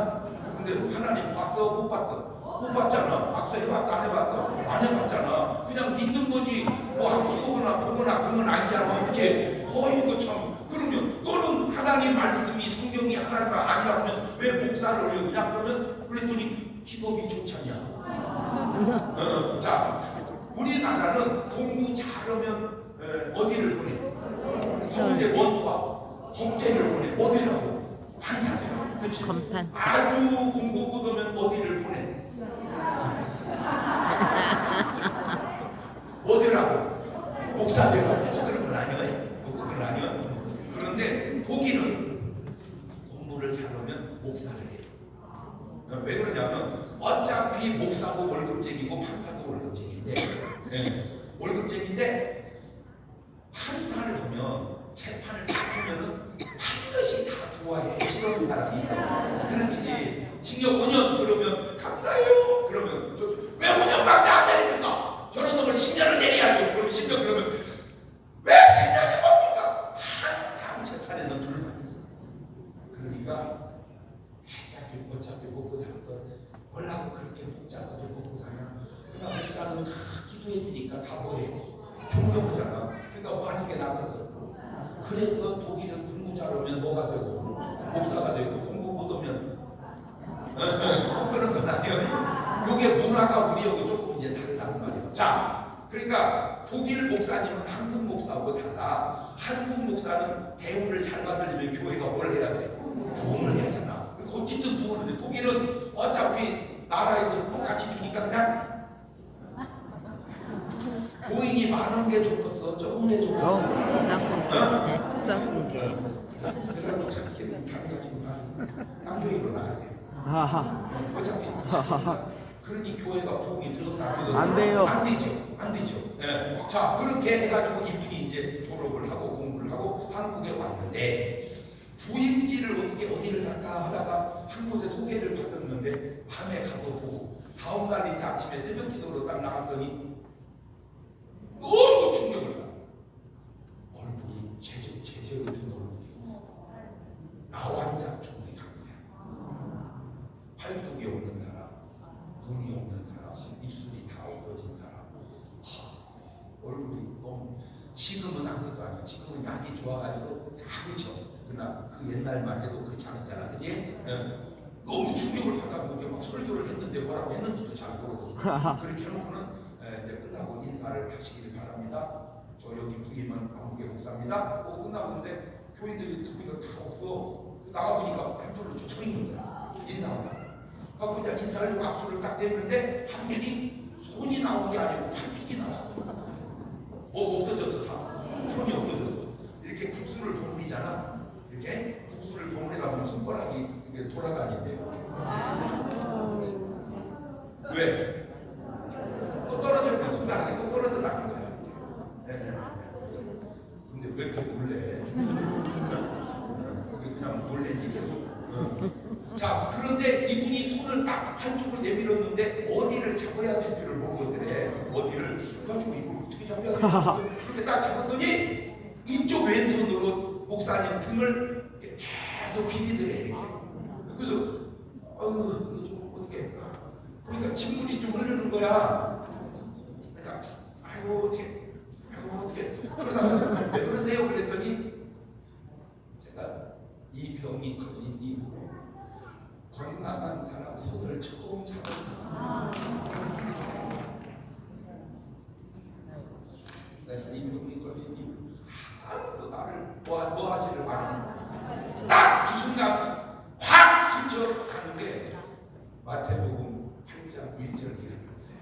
근데 하나님 봤어? 못 봤어? 못 봤잖아. 악수 해봤어? 안 해봤어? 안 해봤잖아. 그냥 믿는 거지. 뭐 악수거나 보거나 그런 건 아니잖아. 그치? 이거 참. 그러면 너는 하나님 말씀이 성경이 하나님 아니라고 하면서 왜 목사를 올려보냐? 그러면 그랬더니 직업이 좋잖냐. 자, 우리나라는 공부 잘하면 어디를 보내? 서울대 원과 법대를 보내. 어디라고? 판사대로. 그치? 검판사. 아주 공부 못하면 어디를 보내? 어디라고? 목사대로. 그런 건 아니에요. 그건 아니에요. 그런데 독일은 공부를 잘하면 목사를 해요. 왜 그러냐면 어차피 목사도 월급쟁이고 판사도 월급쟁인데 월급쟁인데 판사를 하면 재판을 맡으면은 반드시 다 좋아해. 싫어하는 사람이 있어. 그렇지. 징역 5년 그러면 감사해요. 그러면 왜 5년밖에 안 내립니까? 저런 놈을 10년을 내려야죠. 그러면 10년 그러면 왜 10년이 뭡니까? 항상 재판에는 불만이 있어. 그러니까 어차피 먹고 살 거 뭐라고 그렇게 복잡하게 먹고 사냐? 그러니까 목사는 다 기도해주니까 다 뭐해? 존경하잖아. 그러니까 뭐 하는 게 낫겠어. 그래서 독일은 공부 잘하면 뭐가 되고 목사가 되고 공부 못하면 그런 건 아니에요. 이게 문화가 우리하고 조금 이제 다르다는 말이에요. 자, 그러니까 독일 목사님은 한국 목사하고 달라. 한국 목사는 대우를 잘 받으려면 교회가 뭘 해야 돼? 부흥을 해야잖아. 어쨌든 부흥을 해. 독일은 어차피 나라에도 똑같이 주니까 그냥 교인이 많은 게 좋겠어. 좁아서 조금 더 좁아서 적은 게. 그래가지고 참 기분 당해가지고 남교회로 나가세요. 하하. 어차피 그러니 교회가 부흥이 들었다 안 들었다 안 돼요. 안 되죠. 예. 자 그렇게 해가지고 이분이 이제 졸업을 하고 공부를 하고 한국에 왔는데 부임지를 어떻게 어디를 갈까 하다가 한 곳에 소개를 받았는데 밤에 가서 보고 다음 날 이제 아침에 새벽 기도로 딱 나갔더니 너무 충격을 받아. 얼굴이 제대로 된 얼굴이 없어. 나 완전 종이 간 거야. 팔뚝이 없는 사람, 눈이 없는 사람, 입술이 다 없어진 사람. 얼굴이 너무 지금은 아무것도 아니야. 지금은 약이 좋아가지고 다 그쳐. 그러나 그 옛날만 해도 그렇지 않았잖아, 그지? 예. 너무 충격을 받아서 막 설교를 했는데 뭐라고 했는지도 잘 모르겠어. 그렇게 해놓고는 이제 끝나고 인사를 하시길 바랍니다. 저 여기 부임은 안국의 목사입니다. 끝나는데 교인들이 두기가 다 없어. 나가보니까 한줄로 쭉 서 있는 거야. 인사한다. 그래서 이제 인사하려고 악수를 딱 냈는데 한 분이 손이 나온 게 아니고 팔뚝이 나왔어. 없어졌어 다. 손이 없어졌어. 이렇게 국수를 버무리잖아. 이렇게 국수를 버무리다 보면 손가락이 이게 돌아다닌대요. 왜? 또 떨어지면 손가락이 또 떨어져 나간 거야. 네. 근데 왜 이렇게 놀래? 그게 그냥 놀랜 일이야. 자, 그런데 이분이 손을 딱 팔뚝을 내밀었는데 어디를 잡아야 될지를 모르겠더래. 어디를 가지고 이걸 어떻게 잡아야 될지 그렇게 딱 잡았더니 이쪽 왼손으로 목사님 등을 계속 비비더래 이렇게. 그래서 이거 좀 어떻게? 그러니까 진물이 좀 흐르는 거야. 그러니까 아이고 어떻게 그러다가 왜 그러세요? 그랬더니 제가 이 병이 걸린 이후로 건강한 사람 손을 처음 잡았습니다. 내가 이 병이 걸린 이후 아무도 나를 뭐 하지를 않아. 딱 그 순간 확 스쳐 가는 게 마태복음 8장 1절 이하였어요.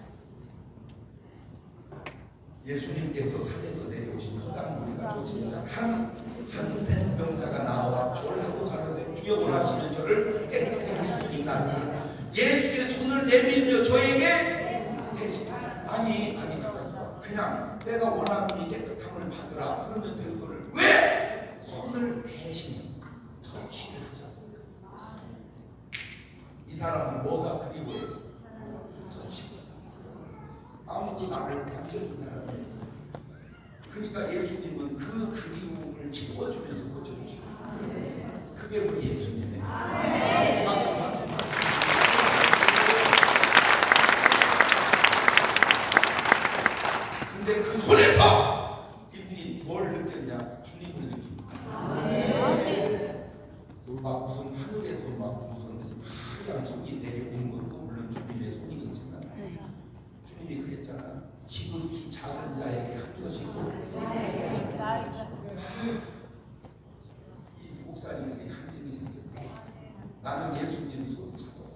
예수님께서 산에서 내려오신 허당 무리가 쫓으니까 한 생병자가 나와 졸하고 가는데 주여 원하시면 저를 깨끗하게 하실 수 있나니 예수의 손을 내밀며 저에게 대신 아니 잠깐만 그냥 내가 원하는 이 깨끗함을 받으라 그러면 될 거를 왜 손을 대신 터치를 하셨습니까? 이 사람은 뭐가 그리워요? 터치. 아무도 나를 만져준 사람이 없어요. 그러니까 예수님은 그 그리움을 지워주면서 고쳐주시고 그게 우리 예수님이에요. 박수. 근데 그 손에서 이분이 뭘 느꼈냐? 주님을 느낍니다. 막 무슨 하늘에서 막 무슨 하얀 손이 내려오는 것도 물론 주님의 손이겠지만 주님이 그랬잖아. 지극히 작은 자에게 한 것이고 이 목사님에게 간증이 생겼어요. 나는 예수님 손 잡아봐.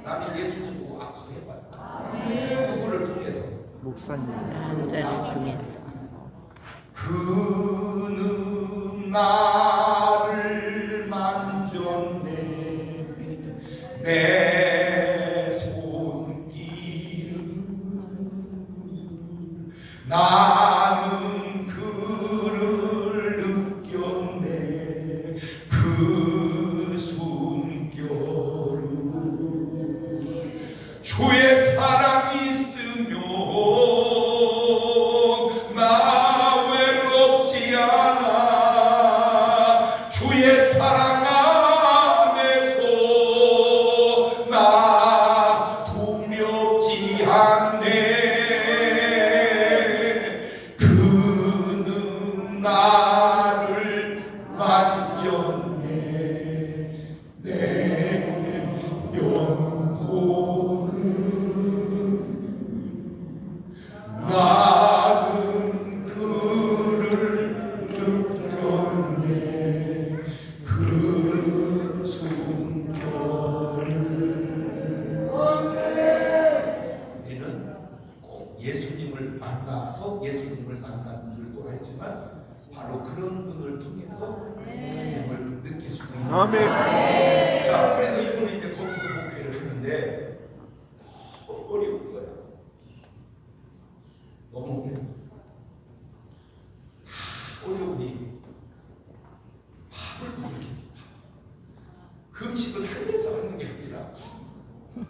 나는 예수님 보고 악수해봐. 누구를 통해서? 목사님. 남자를 통해서. 그는 나를 만졌네 내 손길을 나는 그를 느꼈네 그 숨결을 주의 사랑이 있으면 나 외롭지 않아 주의 사랑 안에서 나 두렵지 않네 그는 나를 만졌네 내 영혼을 나는 그를 느꼈네 그 숨결을 우리는 꼭 예수님을 만나서 예수님 선생님을 만난 줄도 알지만 바로 그런 분을 통해서 주님을 느낄 수가 있는 아멘. 자, 그래서 이분은 이제 거기서 목회를 했는데 너무 어려운 거야. 너무 어려워. 다 어려우니 밥을 먹을 게 없어. 금식을 하면서 하는 게 아니라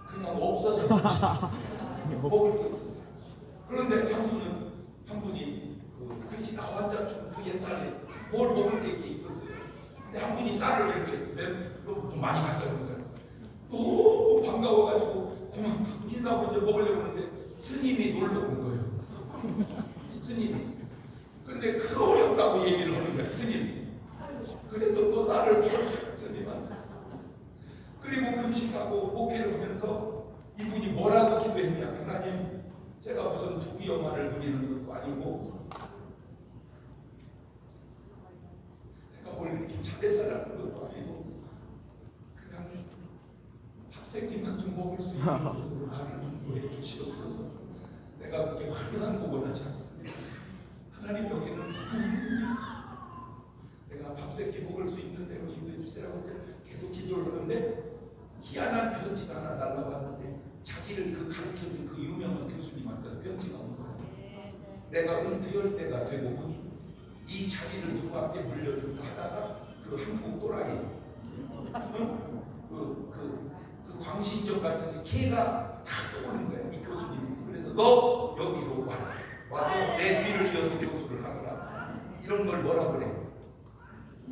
그냥 없어서 먹을 게 없어서. 그런데 한 분이 그릇이 나 혼자 그 옛날에 뭘 먹을 게 있었어요. 근데 한 분이 쌀을 이렇게 좀 많이 갖다 준 거예요. 너무 반가워가지고 고맙다고 인사하고 이제 먹으려고 하는데 스님이 놀러 온 거예요. 스님이. 근데 그거 어렵다고 얘기를 하는 거예요. 스님이. 그래서 또 쌀을 줬어요. 스님한테. 그리고 금식하고 목회를 하면서 이분이 뭐라고 기도했냐. 하나님, 제가 무슨 부귀영화를 누리는 것도 아니고 내가 뭘 이렇게 잘해달라는 것도 아니고 그냥 밥 세 끼만 좀 먹을 수 있는 것으로 나를 인도해 주시옵소서. 내가 그렇게 화려한 거 원하지 않습니다. 하나님, 여기는 너무 힘듭니다. 내가 밥 세 끼 먹을 수 있는 대로 인도해 주세요라고 계속 기도를 하는데 희한한 편지가 하나 날라왔는데 자기를 가르쳐준 그 유명한 교수님한테 편지가 온 거예요. 내가 은퇴할 때가 되고 보니 이 자리를 누구한테 물려줄까 하다가 그 한국 또라이 그 광신정 같은 개가 다 떠오른 거야. 이 교수님이. 그래서 너 여기로 와라. 와서 내 뒤를 이어서 교수를 하거라. 이런 걸 뭐라 그래?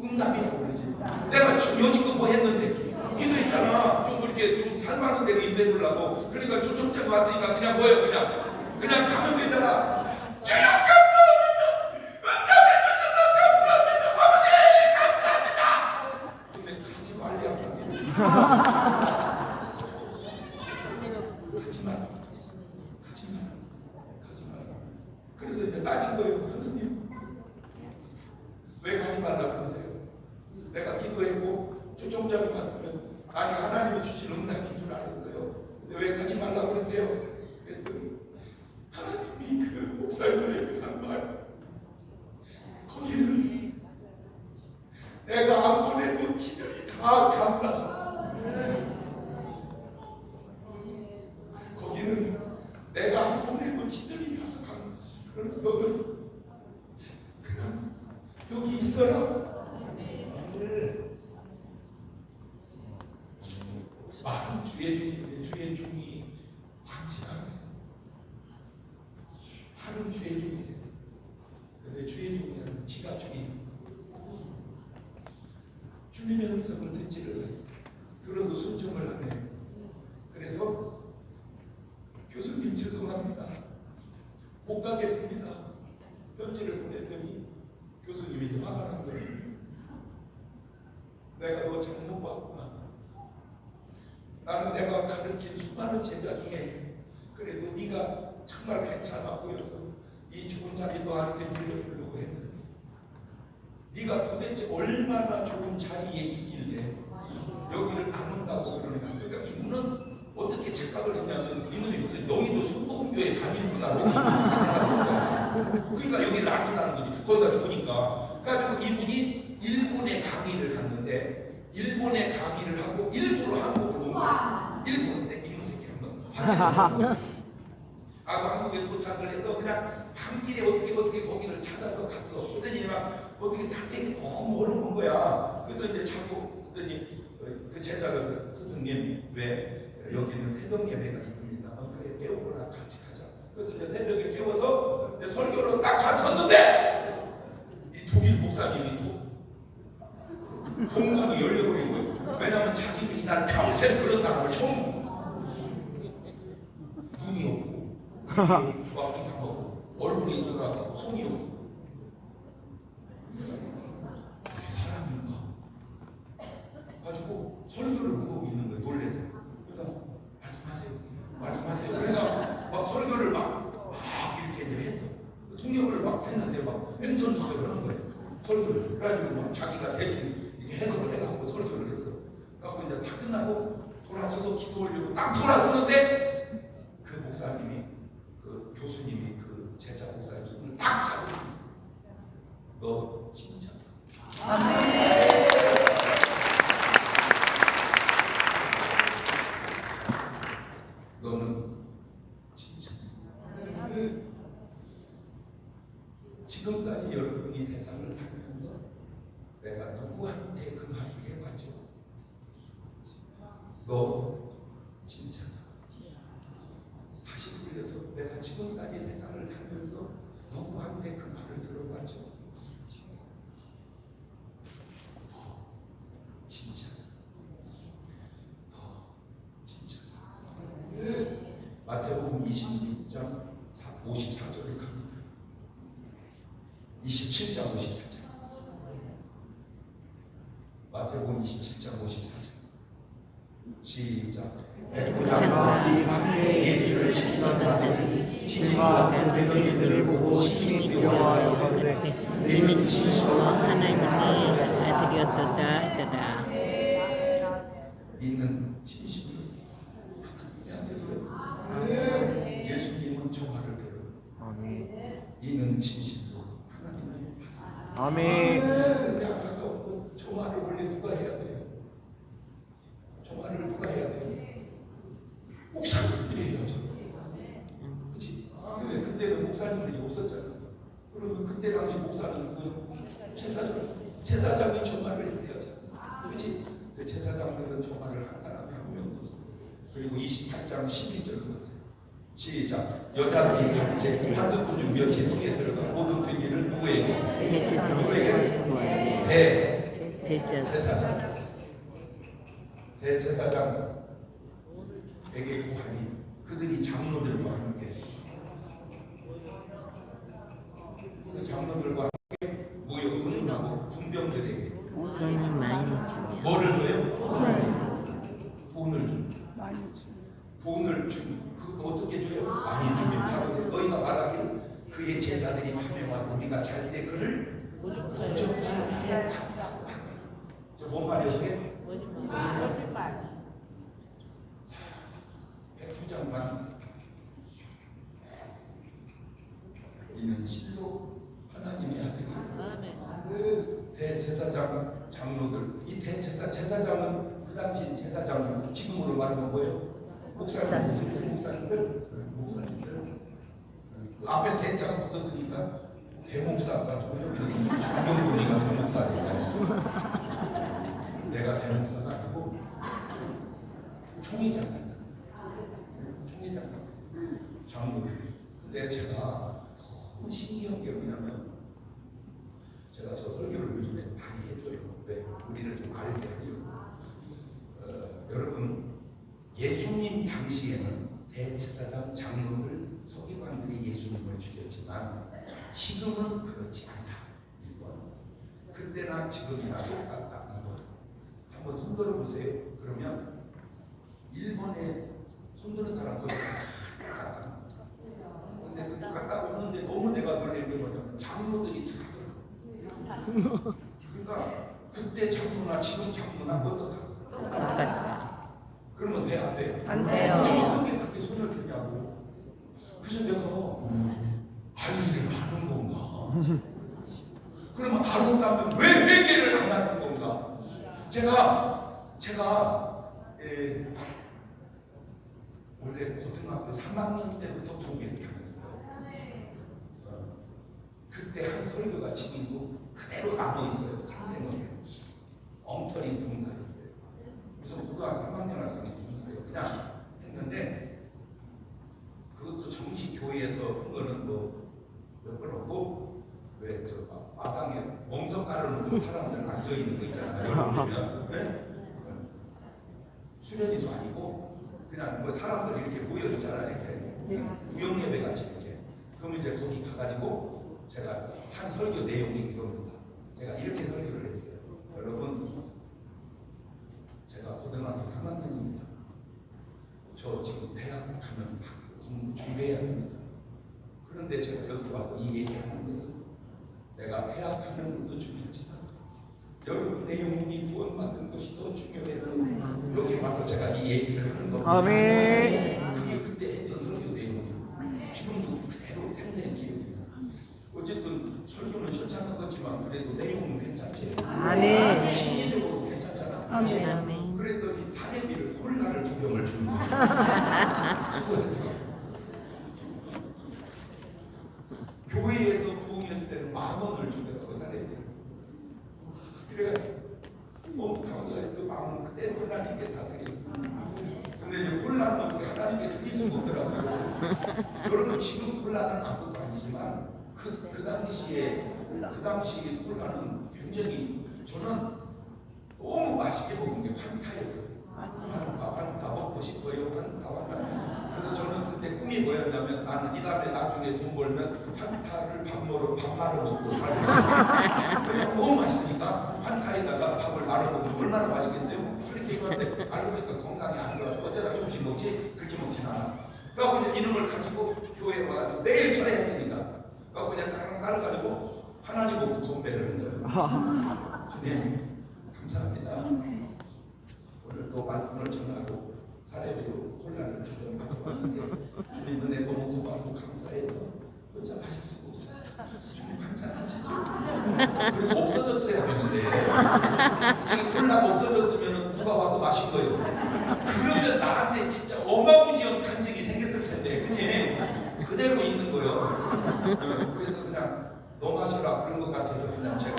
응답이라고 그러지. 내가 여지껏 뭐 했는데 기도했잖아. 좀 이렇게 좀 살만한 데로 인도해 주려고. 그러니까 초청장 왔으니까 그냥 뭐예요? 그냥 가면 되잖아. 주여 감사합니다. 응답해 주셔서 감사합니다. 아버지 감사합니다. 근데 가지 말래 안 가게. 가지 마라. 그래서 이제 따진 거예요. 하나님, 왜 가지 말라고 그러세요? 내가 기도했고 초청장이 왔으면 아니 하나님이 주신 응답인 줄 알았어요. 근데 왜 가지 말라고 그러세요? 그랬더니 하나님이 그 목사님에게 한 말, 거기는 내가 안 보내도 지들이 다 간다. 거기는 내가 안 보내도 지들이 다 간다. 그러나 너는 그냥 여기 있어라. 말은 주의 종인데 주의 종이 방치하네. 말은 주의 종이에요. 근데 주의 종이 아니라 지가 주인. 주님의 음성을 듣지를 해. 들어도 순종을 하네. 그래서 교수님 죄송합니다. 못 가겠습니다. 편지를 보냈더니 교수님이 이제 화가 난 거예요. 내가 너 잘못 봤구나. 나는 내가 가르친 수많은 제자 중에 그래도 네가 정말 괜찮아 보여서 이 좋은 자리 너한테 빌려주려고 했는데 네가 도대체 얼마나 좋은 자리에 있길래 여기를 안 온다고 그러느냐. 그러니까 이분은 어떻게 착각을 했냐면 이놈이 무슨 여의도 순복음교회 담임 목사로 그러니까 여기를 안 온다는 거지. 거기가 좋으니까. 그래가지고 이분이 일본에 강의를 갔는데 일본에 강의를 하고 일부러 한국을 온 거야. 일본 내 이놈 새끼 한번 확인해. 하고 한국에 도착을 해서 그냥 밤길에 어떻게 거기를 찾아서 갔어. 그랬더니 막 어떻게 상태가 너무 어려운 거야. 그래서 이제 자꾸 그랬더니 그 제자가 스승님 왜 여기는 새벽 예배가 있습니다. 그래 깨우거나 같이 가자. 그래서 이제 새벽에 깨워서 이제 설교로 딱 갔었는데 이 독일 목사님이 동공이 열려버린 거예요. 왜냐하면 자기는 이날 평생 그런 사람을 처음 눈이 없고 막 이상하고 얼굴이 돌아가고 손이 없고 사람인가 가지고 설교를 못하고 있는 거예요. 놀래서. 그러니까 말씀하세요. 그러니까 막 설교를 막 이렇게 이제 했어. 통역을 막 했는데 막 횡설수설 하는 거예요. 설교를. 그래가지고 막 자기가 대충 해석을 해갖고 설교를 했어. 그래갖고 이제 다 끝나고 돌아서서 기도 올리고 딱 돌아섰는데 그 목사님이 그 교수님이 그 제자 목사님 손을 딱 잡고 너 진짜 너는 진짜 지금까지 여러분이 세상을 살면서 내가 누구한테 그 말을 해봤죠? 너 진짜다. 다시 돌려서 내가 지금까지 세상을 살면서 누구한테 그 말을 들어봤죠? 너 진짜다. 너 진짜다. 마태복음 26장 54절에 갑니다. 27장 54절. 마태복음 27장 54절. 시작. 백부장과 예수를 지키던 자들이 지지와 되는 일들을 보고 심히 두려워하여 이는 진실로 하나님의 아들이었다 하더라. 이는 진실로 하나님의 아들이었다. 예수님은 저 말을 들어. 이는 진실로 하나님의 아들. 아멘. 근데 안타까운 저 말을 원래 누가 해야 돼요? 저 말을 누가 해야 돼요? 목사님들이 해야죠. 그치? 근데 그때는 목사님들이 없었잖아. 그러면 그때 당시 목사는 누구요? 제사장이 저 말을 했어야죠. 그치? 근데 제사장들은 저 말을 한 사람이 한 명도 없어요. 그리고 28장 11절 그거세요. 시작. 여자들이 이제 5분 중 며칠 속에 들어가 모든 되기를 누구에게? 누구에게? 대제사장. 대제사장에게 구하니 그들이 장로들과 함께 그 장로들과 함께 모여 은하고 군병들에게 돈을 많이 주면 뭐를 줘요? 돈을 줍니다. 돈을 그 어떻게 줘요? 많이 주면 바로 너희가 말하기를 그의 제자들이 밤에 와서 우리가 잘 때 그를 부적절하게 한다고 하거라. 저뭔 말이에요 저게? 백부장만 이는 실로 하나님의 아들이 대제사장 장로들 이 제사장은 그 당시 제사장 지금으로 말하면 뭐예요? 목사님들 그 앞에 대자가 붙었으니까 대목사가 누구요? 정경돈이가 대목사니까 내가 대목사가 아니고 총회장 같은 총회장 같은 장로들. 근데 제가 너무 신기한 게 뭐냐면 제가 저 설교를 요즘에 많이 해줘요. 왜? 우리를 좀 알게 하려고. 여러분 예수님 당시에는 대제사장 장로들 서기관들이 예수님을 죽였지만 지금은 그렇지 않다. 1번. 그때나 지금이나 똑같다. 2번. 한번 손들어 보세요. 그러면 1번에 손드는 사람 거의 다 똑같다. 근데 그 똑같다고 하는데 너무 내가 놀란 게 뭐냐면 장로들이 다 똑같아. 그러니까 그때 장로나 지금 장로나 어떻다? 똑같다. 그러면 돼 안 돼? 안 돼요. 어떻게 그렇게 손을 드냐고. 그래서 내가 알기를 하는 건가? 그러면 알았다면 왜 회개를 안 하는 건가? 제가 원래 고등학교 3학년 때부터 부흥회를 다녔어요. 그때 한 설교가 지금도 그대로 남아 있어요. 산생원에 엉터리 군사였어요. 무슨 고등학교 3학년 학생이 군사예요. 그냥 했는데 그것도 정식 교회에서 한 거는 뭐 몇 번 하고 왜 저 마당에 멍석 깔아놓고 사람들 앉아 있는 거 있잖아요. 여름이면 수련회도 아니고 그냥 뭐 사람들 이렇게 모여 있잖아 이렇게 구역 예배 같이 이렇게. 그러면 이제 거기 가가지고 제가 한 설교 내용이 이겁니다. 제가 이렇게 설교를 했어요. 여러분, 제가 고등학교 3학년입니다. 저 지금 대학 가면 공부 준비해야 됩니다. 그런데 제가 여기 와서 이 얘기하는 것은 내가 해학하는 것도 중요하지만 여러분의 영혼이 구원받는 것이 더 중요해서 여기 와서 제가 이 얘기를 하는 겁니다. 아멘. 그게 그때 했던 설교 내용이에요. 지금도 그대로 생생히 기억이 나요. 설교는 시원찮은 거지만 그래도 내용은 괜찮지. 아멘. 심리적으로 괜찮잖아. 아멘. 아멘. 그랬더니 사례비를 콜라를 2병을 주는 거야. 수고했다. 교회에서 부흥했을 때는 10,000원을 주더라고 사례비를. 그래가지고 너무 감사해서 그 마음은 그대로 하나님께 다 드렸습니다. 근데 이제 콜라는 어떻게 하나님께 드릴 수가 없더라고요. 여러분 지금 콜라는 아무것도 아니지만 그 당시에 콜라는 굉장히 저는 너무 맛있게 먹은 게 환타였어요. 환타 먹고 싶어요. 환타. 그래서 저는 그때 꿈이 뭐였냐면 나는 이 다음에 나중에 돈 벌면 환타를 밥말을 먹고 살고 그냥 너무 맛있으니까 환타에다가 밥을 말아 먹으면 얼마나 맛있겠어요? 그렇게 했는데 알고 보니까 건강에 안 좋아서 어쩌다 조금씩 먹지 그렇게 먹진 않아. 그러니까 그냥 이름을 가지고 교회에 와가지고 매일 철회했으니까 그러니까 그냥 따랑 따라가지고 하나님 보고 건배를 한 거예요. 주님 감사합니다. 오늘 또 말씀을 전하고 사례비로 콜라를 주던 하고 왔는데 주님 은혜 너무 고맙고 감사해서 혼자 마실 수가 없어요. 주님 한잔 하시죠. 그리고 없어졌어야 되는데 이 콜라가 없어졌으면 누가 와서 마신 거예요. 그러면 나한테 진짜 어마무지한 간증이 생겼을 텐데 그치? 그대로 있는 거예요. 그래서 그냥 너 마셔라 그런 것 같아서 그냥 제가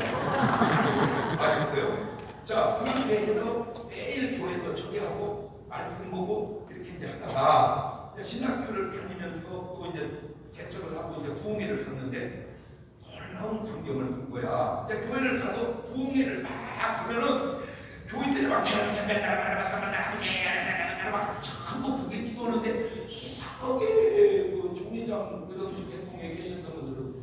마셨어요. 자 그렇게 해서 매일 교회에서 초대하고 말씀 보고 이렇게 이제 하다가 신학교를 다니면서 또 이제 개척을 하고 이제 부흥회를 갔는데 놀라운 광경을 본 거야. 이제 교회를 가서 부흥회를 막 하면은 교인들이 막 막 전부 그게 기도하는데 이상하게 그 종회장 그런 계통에 계셨던 분들은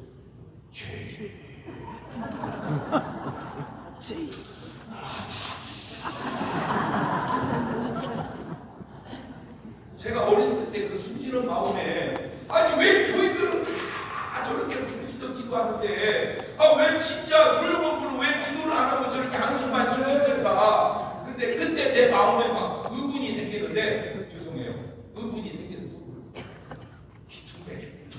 제가 어렸을 때 그 순진한 마음에 아니 왜 교인들은 다 저렇게 부르짖어 기도하는데 왜 진짜 훌륭한 분은 왜 기도를 안 하고 저렇게 안수만 치고 있을까? 근데 그때 내 마음에 막 의분이 생기는데 죄송해요. 의분이 생겨서 기둥대기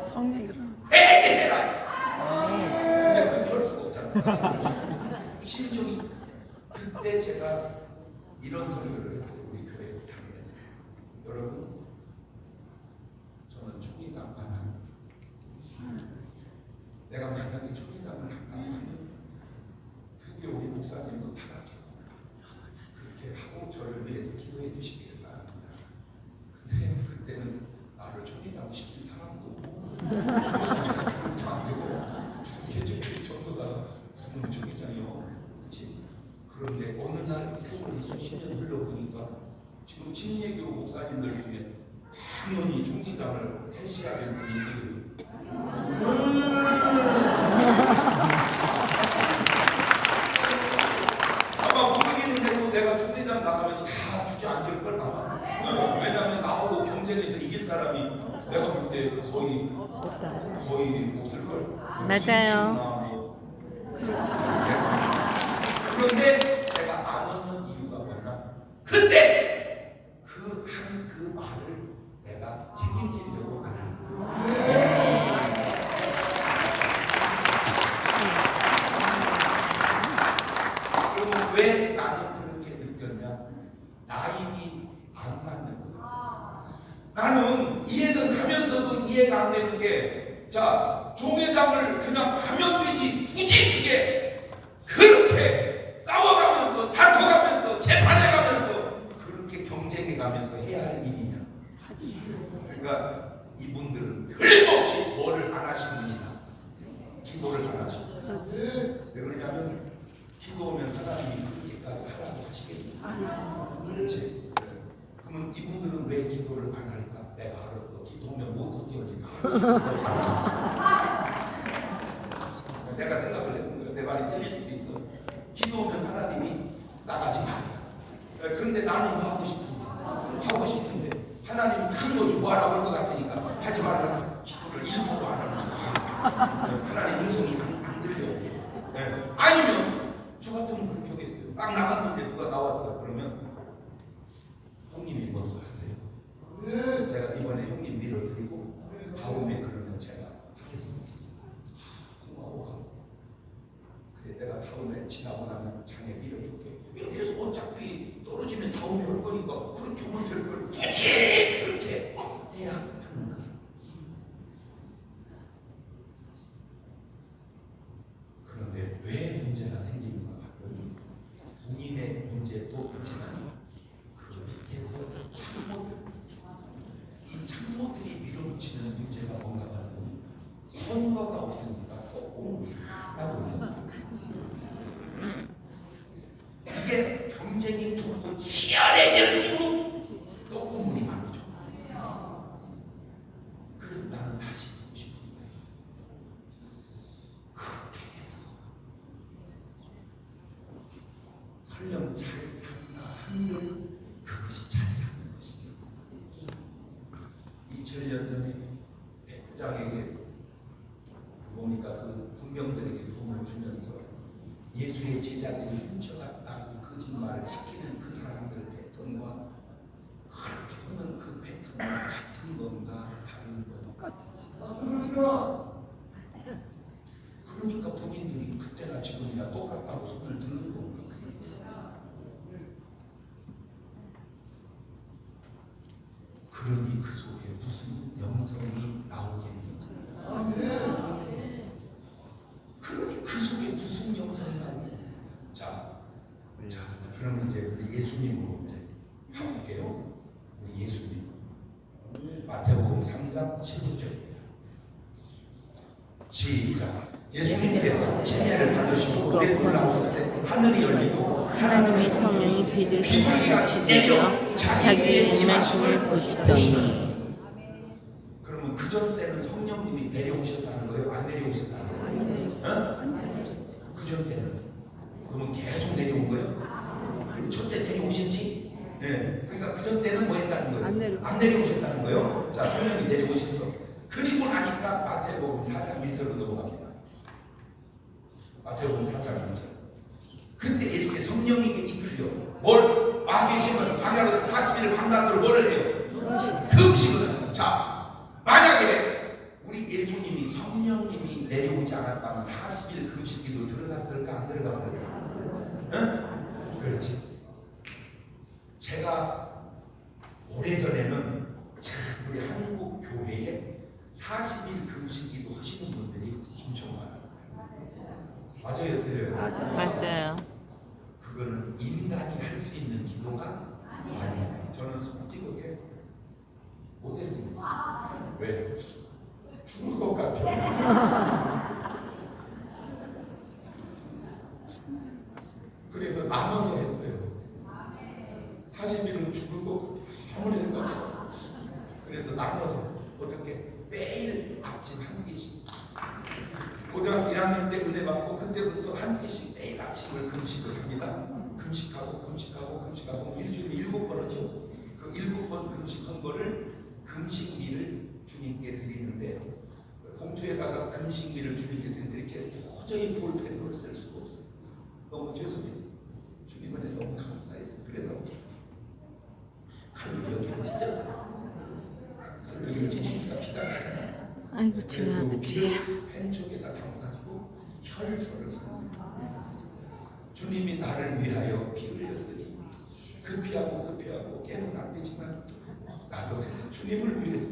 성령이 그러는 회개해라. 근데 그렇게 할 수가 없잖아. 심정이 그때 제가 이런 설교를 했어요. 우리 교회 당에서 여러분 저는 총회장 안 합니다. 내가 만약에 총회장을 한다고 하면 드디어 우리 목사님도 타락해 그렇게 하고 저를 위해서 기도해 주시기를 바랍니다. 근데 그때는 나를 총회장 시킬 사람도 없고 총회장도 안 되고 무슨 개척교회 전도사가 무슨 총회장이요. 그렇지? 그런데 어느 날 세월이 수십 년 흘러보니까 지금 침례교 목사님들 중에 당연히 총회장을 하셔야 될 분이 있거든요. 아마 모르겠는데도 내가 총회장 나가면 다 주저앉을 걸 아마. 왜냐하면 나하고 경쟁해서 이길 사람이 내가 볼 때 거의 없을 걸. 맞아요. 그런데 제가 안 오는 이유가 뭐냐? 그때 그 말을 내가 책임지려고 안 하는 거야. 그러면 왜 나는 그렇게 느꼈냐? 나이기 안 맞는 거야. 나는 이해는 하면서도 이해가 안 되는 게, 자, 종회장을 그냥 하면 되지. 굳이 그게 그렇게 싸워가면서 다퉈가면서 재판해가면서 그렇게 경쟁해가면서 해야 할 일이냐? 그러니까 이분들은 틀림없이 뭐를 안 하신 분이다. 기도를 안 하신 분. 왜 그러냐면 기도하면 하나님이 그렇게까지 하라고 하시겠냐? 그렇지. 그러면 이분들은 왜 기도를 안 할까? 내가 알았어. 기도하면 못 어디오니까. 내가 생각을 했던 거야. 내 말이 틀릴 수도 있어. 기도하면 하나님이 나가지 마. 그런데 나는 뭐 하고 싶은데 하나님 큰 거지 뭐 하라고 할 것 같으니까 하지 말라고 기도를 일부러 안 하는 거야. 하나님 음성이 안 들려오게. 아니면 저 같으면 그렇게 하겠어요. 딱 나갔는데 누가 나왔어. 그러면 형님이 먼저 하세요. 제가 이번에 형님 밀어드리고 다음에 그러면 제가 선거가 없으니까 떡국물이 하나도 없는 거예요. 이게 경쟁이 붙고 치열해질수록 떡국물이 많아져. 그래서 나는 다시 듣고 싶은 거예요. 그렇게 해서 설령 잘 산다 한들 그것이 잘 사는 것이죠. 2000년 전에 백부장에게 뭡니까 그 군병들에게 돈을 주면서 예수의 제자들이 훔쳐갔다고 거짓말을 시키는 그 사람들 패턴과 그렇게 하는 그 패턴과 같은 건가 다른 건가? 똑같지. 그러니까 본인들이 그때나 지금이나 똑같다고 손을 드는 건가? 그러니 그 속에 무슨 영성이 나오겠는가? 그러니 그 속에 무슨 영성이 나오겠는가? 자, 그러면 이제 우리 예수님으로 이제 가볼게요. 우리 예수님. 마태복음 3장 16절입니다. 시작. 예수님께서 침례를 받으시고 물에 올라오셨을 때 하늘이 열리고 하나님의 성령이 비둘기와 같이 내려 자기의 임하심을 보시더니. 그러면 그전 때는 성령님이 내려오셨다는 거예요? 안 내려오셨다는 거예요? 그전 때는 그러면 계속 내려온 거예요? 저때 내려오셨지? 네. 그러니까 그전 때는 뭐 했다는 거예요? 안 내려오셨다는 거예요? 자, 성령이 내려오셨어. 그리고 나니까 마태복음 4장 1절로 넘어갑니다. 마태복음 4장 1절. 그때 예수께 성령에게 이끌려 뭘 마귀의 신분을 광야로 40일을 밤낮으로 뭐를 해요? 금식을 합니다. 자, 만약에 우리 예수님이 성령님이 내려오지 않았다면 40일 금식기도 들어갔을까 안 들어갔을까? 응? 그렇지. 제가 오래전에는 참 우리 한국 교회에 40일 금식기도 하시는 분들이 엄청 많았어요. 맞아요, 틀려요? 맞아요. 그거는 인간이 할 수 있는 기도가 아닙니다. 저는 솔직하게 못했습니다. 왜? 죽을 것 같아요. 그래서 나눠서 했어요. 40일은 죽을 것 같아요. 아무리 생각해도. 그래서 나눠서 어떻게 매일 아침 한 끼씩. 고등학교 1학년 때 은혜 받고 그때부터 한 끼씩 매일 아침을 금식을 합니다. 금식하고 일주일에 7번 하죠. 그 7번 금식한 거를 금식미를 주님께 드리는데 봉투에다가 금식미를 주님께 드리는데 이렇게 도저히 볼펜으로 쓸 수가 없어요. 너무 죄송해서 주님한테 너무 감사해서 그래서 칼로 여기를 찢었어요. 칼로 여기를 찢으니까 피가 나잖아요. 아이고 주여 아버지. 펜쪽에다 담아가지고 혈서를 씁니다. 주님이 나를 위하여 피 흘렸으니 급히하고 깨는 안 되지만 나도 내가 주님을 위해서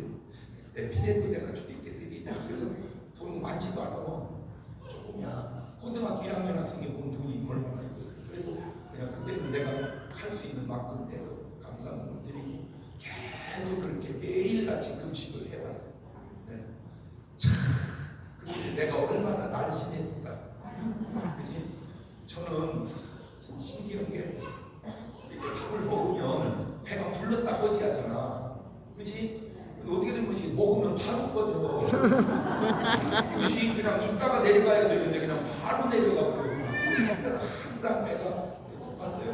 내 피라도 내가 주님께 드리냐. 그래서 돈 많지도 않아. 조금이야. 고등학교 1학년 학생이 본 돈이 얼마나 있었어요. 그래서 그냥 그때는 내가 할 수 있는 만큼 해서 감사함을 드리고 계속 그렇게 매일같이 금식을 해왔어요. 네. 참, 그런데 내가 얼마나 날씬했을까. 그지? 저는 참 신기한 게 이렇게 밥을 먹으면 배가 불렀다 꺼지하잖아. 그지? 근데 어떻게 된 거지? 먹으면 바로 꺼져. 이것이 그냥 이따가 내려가야 되는데 그냥 바로 내려가 버려요. 그래서 항상 배가 고팠어요.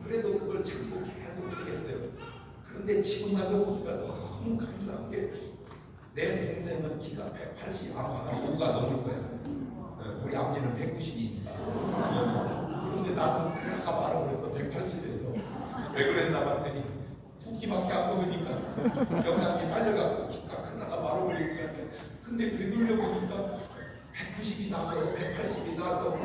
그래도 그걸 참고 계속 그렇게 했어요. 그런데 지금 와서 보니까 너무 감사한 게 내 동생은 키가 180 아마 5가 넘을 거야. 우리 아버지는 190이니까. 그런데 나는 크다가 말아버렸어. 180에서. 왜 그랬나 봤더니 두 끼밖에 안 먹으니까 영양이 딸려갖고 키가 크다가 말아버린 것 같아. 근데 되돌려 보니까 190이 나서 180이 나서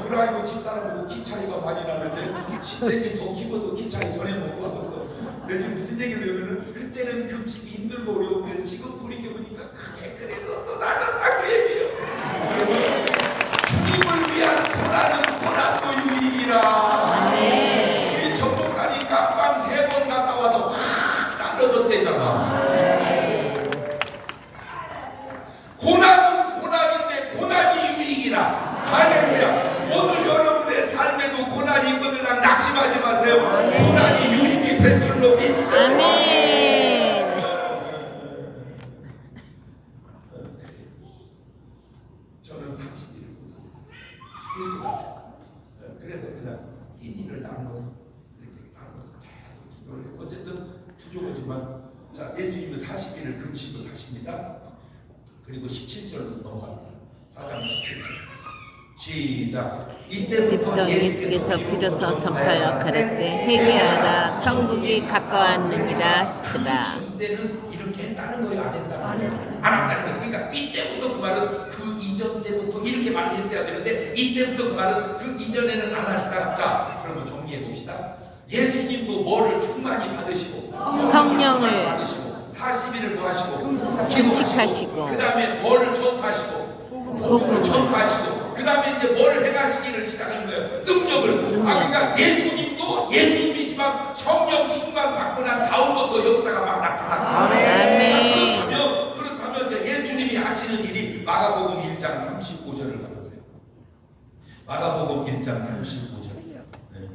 그라이브 집사람하고 키 차이가 많이 나는데 10cm 더 키워서 키 차이 전에 못 받았어. 내가 지금 무슨 얘기를 하면은 그때는 금식이 힘들고 어려운데 지금 돌이켜보니까 그게 그래도 또 나아졌다 그 얘기예요. 여러분 주님을 위한 고난은 고난도 유익이라. 우리 정목사님 깜빵 3번 갔다 와서 확 날려줬대잖아. 고난 틀릴 것 같아서 그래서 그냥 끼니를 나눠서 이렇게 나눠서 계속 기도를 해서 어쨌든 부족하지만 자 예수님은 40일을 금식을 하십니다. 그리고 17절로 넘어갑니다. 4장 17절 시작. 이때부터 예수께서 비로소 전파하여 가라사대 회개하라 천국이 가까웠느니라 하시더라. 때는 이렇게 했다는 거예요? 안 했다는 거예요? 안 한다는 거예요. 그러니까 이때부터 그 말은 그 이전 때부터 이렇게 많이 했어야 되는데 이때부터 그 말은 그 이전에는 안 하시다가 자 그러면 정리해 봅시다. 예수님도 뭐를 충만히 받으시고 성령을 받으시고 40일을 뭐 하시고 금식하시고 그 다음에 뭐를 전파하시고 복음을 전파하시고 그 다음에 이제 뭘 행하시기를 시작하는 거예요. 능력을. 그러니까 예수님이지만 성령 충만 받고 난 다음부터 역사가 막 나타나는 거예요. 자, 그렇다면 이제 예수님이 하시는 일이 마가복음 1장 35절을 가보세요. 마가복음 1장 35절. 네.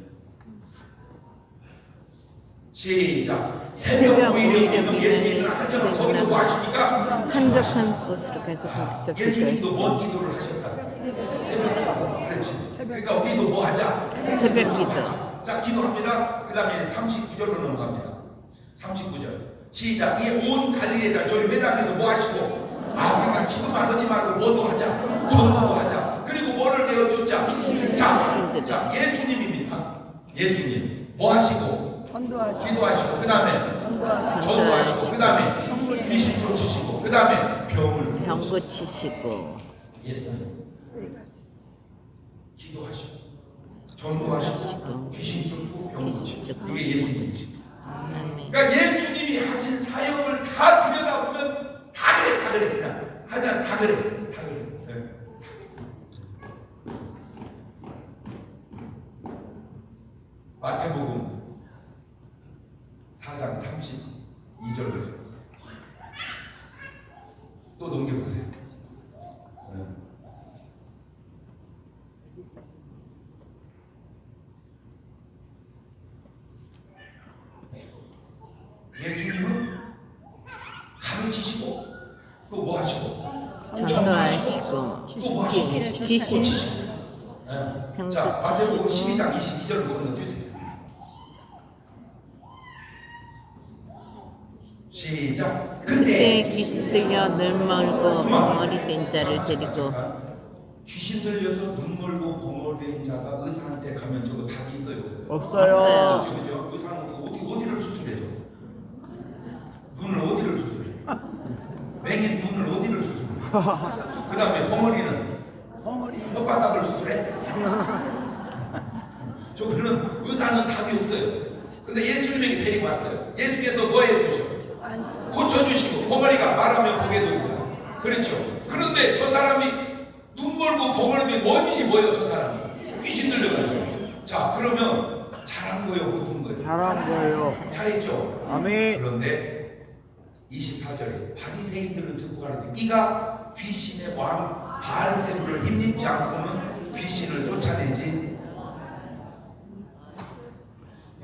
시작. 새벽 보이려 보면 예수님은 하지만 거기서 뭐 하십니까? 한적한 곳으로 가서 거기서 예수님도 뭔 기도하시고 기도를 하셨다. 새벽 기도. 그렇지. 그러니까 우리도 뭐 하자? 새벽 기도. 자, 기도합니다. 그 다음에 39절로 넘어갑니다. 39절. 시작. 이 온 갈릴리다 저희 회당에서 뭐 하시고? 그러니까 기도만 하지 말고 뭐도 하자. 전도도 하자. 그리고 뭐를 내어줬자. 자, 예수님입니다. 예수님. 뭐 하시고? 기도하시고. 그 다음에 전도하시고. 그 다음에 귀신 쫓으시고. 그 다음에 병을 고치시고 예수님. 기도하시고 전도하시고 귀신 쫓고 병 고치고 그게 예수님이지. 그러니까 예수님이 하신 사역을 다 들여다보면 다 그래 그냥 하자 다 그래. 네. 마태복음 4장 32절로 가보세요. 또 넘겨보세요. 네. 예수님은 가르치시고 또 뭐 하시고 전도하시고 또 뭐 하시고 귀신 고치시고. 네. 자 마태복음 12장 22절로 건너뛰세요. 시작. 그때 귀신 들려 눈 멀고 벙어리 된 자를 데리고 귀신 들려서 눈 멀고 벙어리 된 자가 의사한테 가면 저거 답이 있어요 없어요? 없어요. 그죠? 의사는 어디를 수술해줘? 눈을 어디를 수술해? 맹인 눈을 어디를 수술해? 그 다음에 벙어리는 혓바닥을 수술해? 저거는 의사는 답이 없어요. 근데 예수님에게 데리고 왔어요. 예수께서 뭐 해주셔? 고쳐주시고 벙어리가 말하면 보게 되더라. 그렇죠. 그런데 저 사람이 눈 멀고 벙어리 원인이 뭐예요? 저 사람이 귀신 들려가지고. 자 그러면 잘한 거예요? 못한 거예요? 잘한 거예요. 잘했죠. 아멘. 그런데 24절에 바리새인들은 듣고 가는데 네가 귀신의 왕 바알세불을 힘입지 않고는 귀신을 쫓아내지.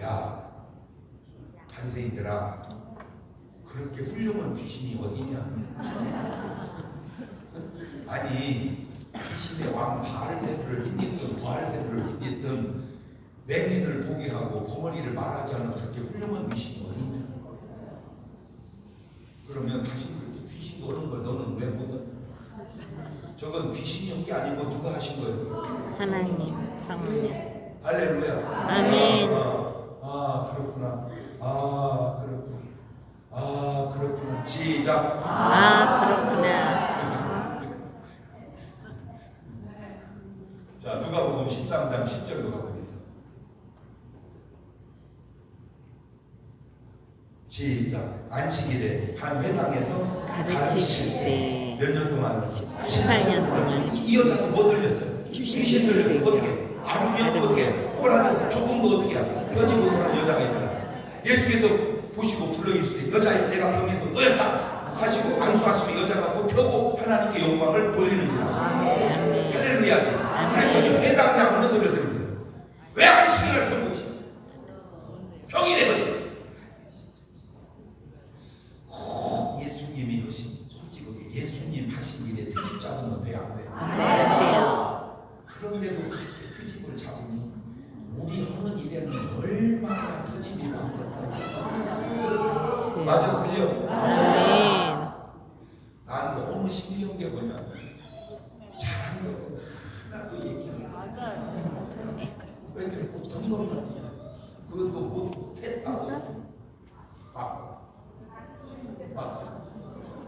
야 바리새인들아 그렇게 훌륭한 귀신이 어디냐? 아니 귀신의 왕 바알세불을 힘입든 맹인을 보게 하고 벙어리를 말하지 않은 그렇게 훌륭한 귀신이 어디냐? 그러면 당신 그렇게 귀신도 오는 걸 너는 왜 못 얻어? 저건 귀신이 온 게 아니고 누가 하신 거예요? 하나님 성령. 할렐루야. 아멘. 그렇구나. 그렇구나. 시작. 그렇구나. 자, 누가복음 13장 10절로 가봅니다. 시작. 안식일에 한 회당에서 가르치실 때 몇 년 동안? 18년 동안 이 여자도 뭐 들렸어요? 귀신 들렸어. 어떻게? 아르면 어떻게? 호라는 조금도 어떻게 해? 펴지 못하는 여자가 있더라. 예수께서 보시고 불러주실 때 여자야 내가 병에서 너였다 하시고 안수하시면 여자가 곧 펴고 하나님께 영광을 돌리는구나. 할렐루야지. 그랬더니 회당장 어느 소리를 들으세요? 왜 안식일을 펴고지? 평일에 거지. 꼭 예수님이 하신 솔직하게 예수님 하신 일에 트집 잡으면 돼 안 돼? 안 돼요. 그런데도 중요한 게 뭐냐면 잘한 것은 하나도 얘기하는 거야. 왜 이렇게 못한 것만 얘기해? 그것도 못했다고 막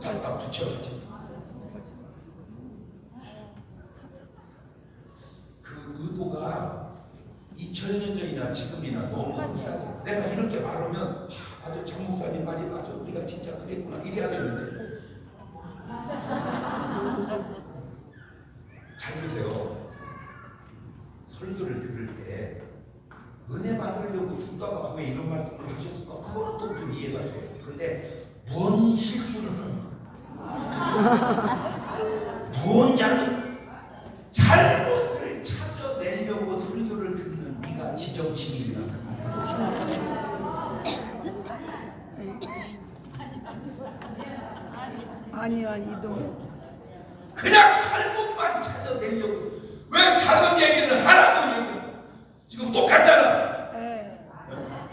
갖다 붙여가지고 그 의도가 2000년 전이나 지금이나 너무 흡사해. 내가 이렇게 말하면 아주 장 목사님 말이 맞아. 우리가 진짜 그랬구나. 이래야 되는데. 잘 보세요. 설교를 들을 때 은혜 받으려고 듣다가 왜 이런 말씀을 하셨을까? 그거는 또 좀 이해가 돼요. 그런데 뭔 실수를 뭔 잘못을 찾아내려고 설교를 듣는 네가 지정신이라 그 아니야 이동. 그냥 잘못만 찾아내려고 왜 작은 얘기를 하라고 얘기해? 지금 똑같잖아. 예.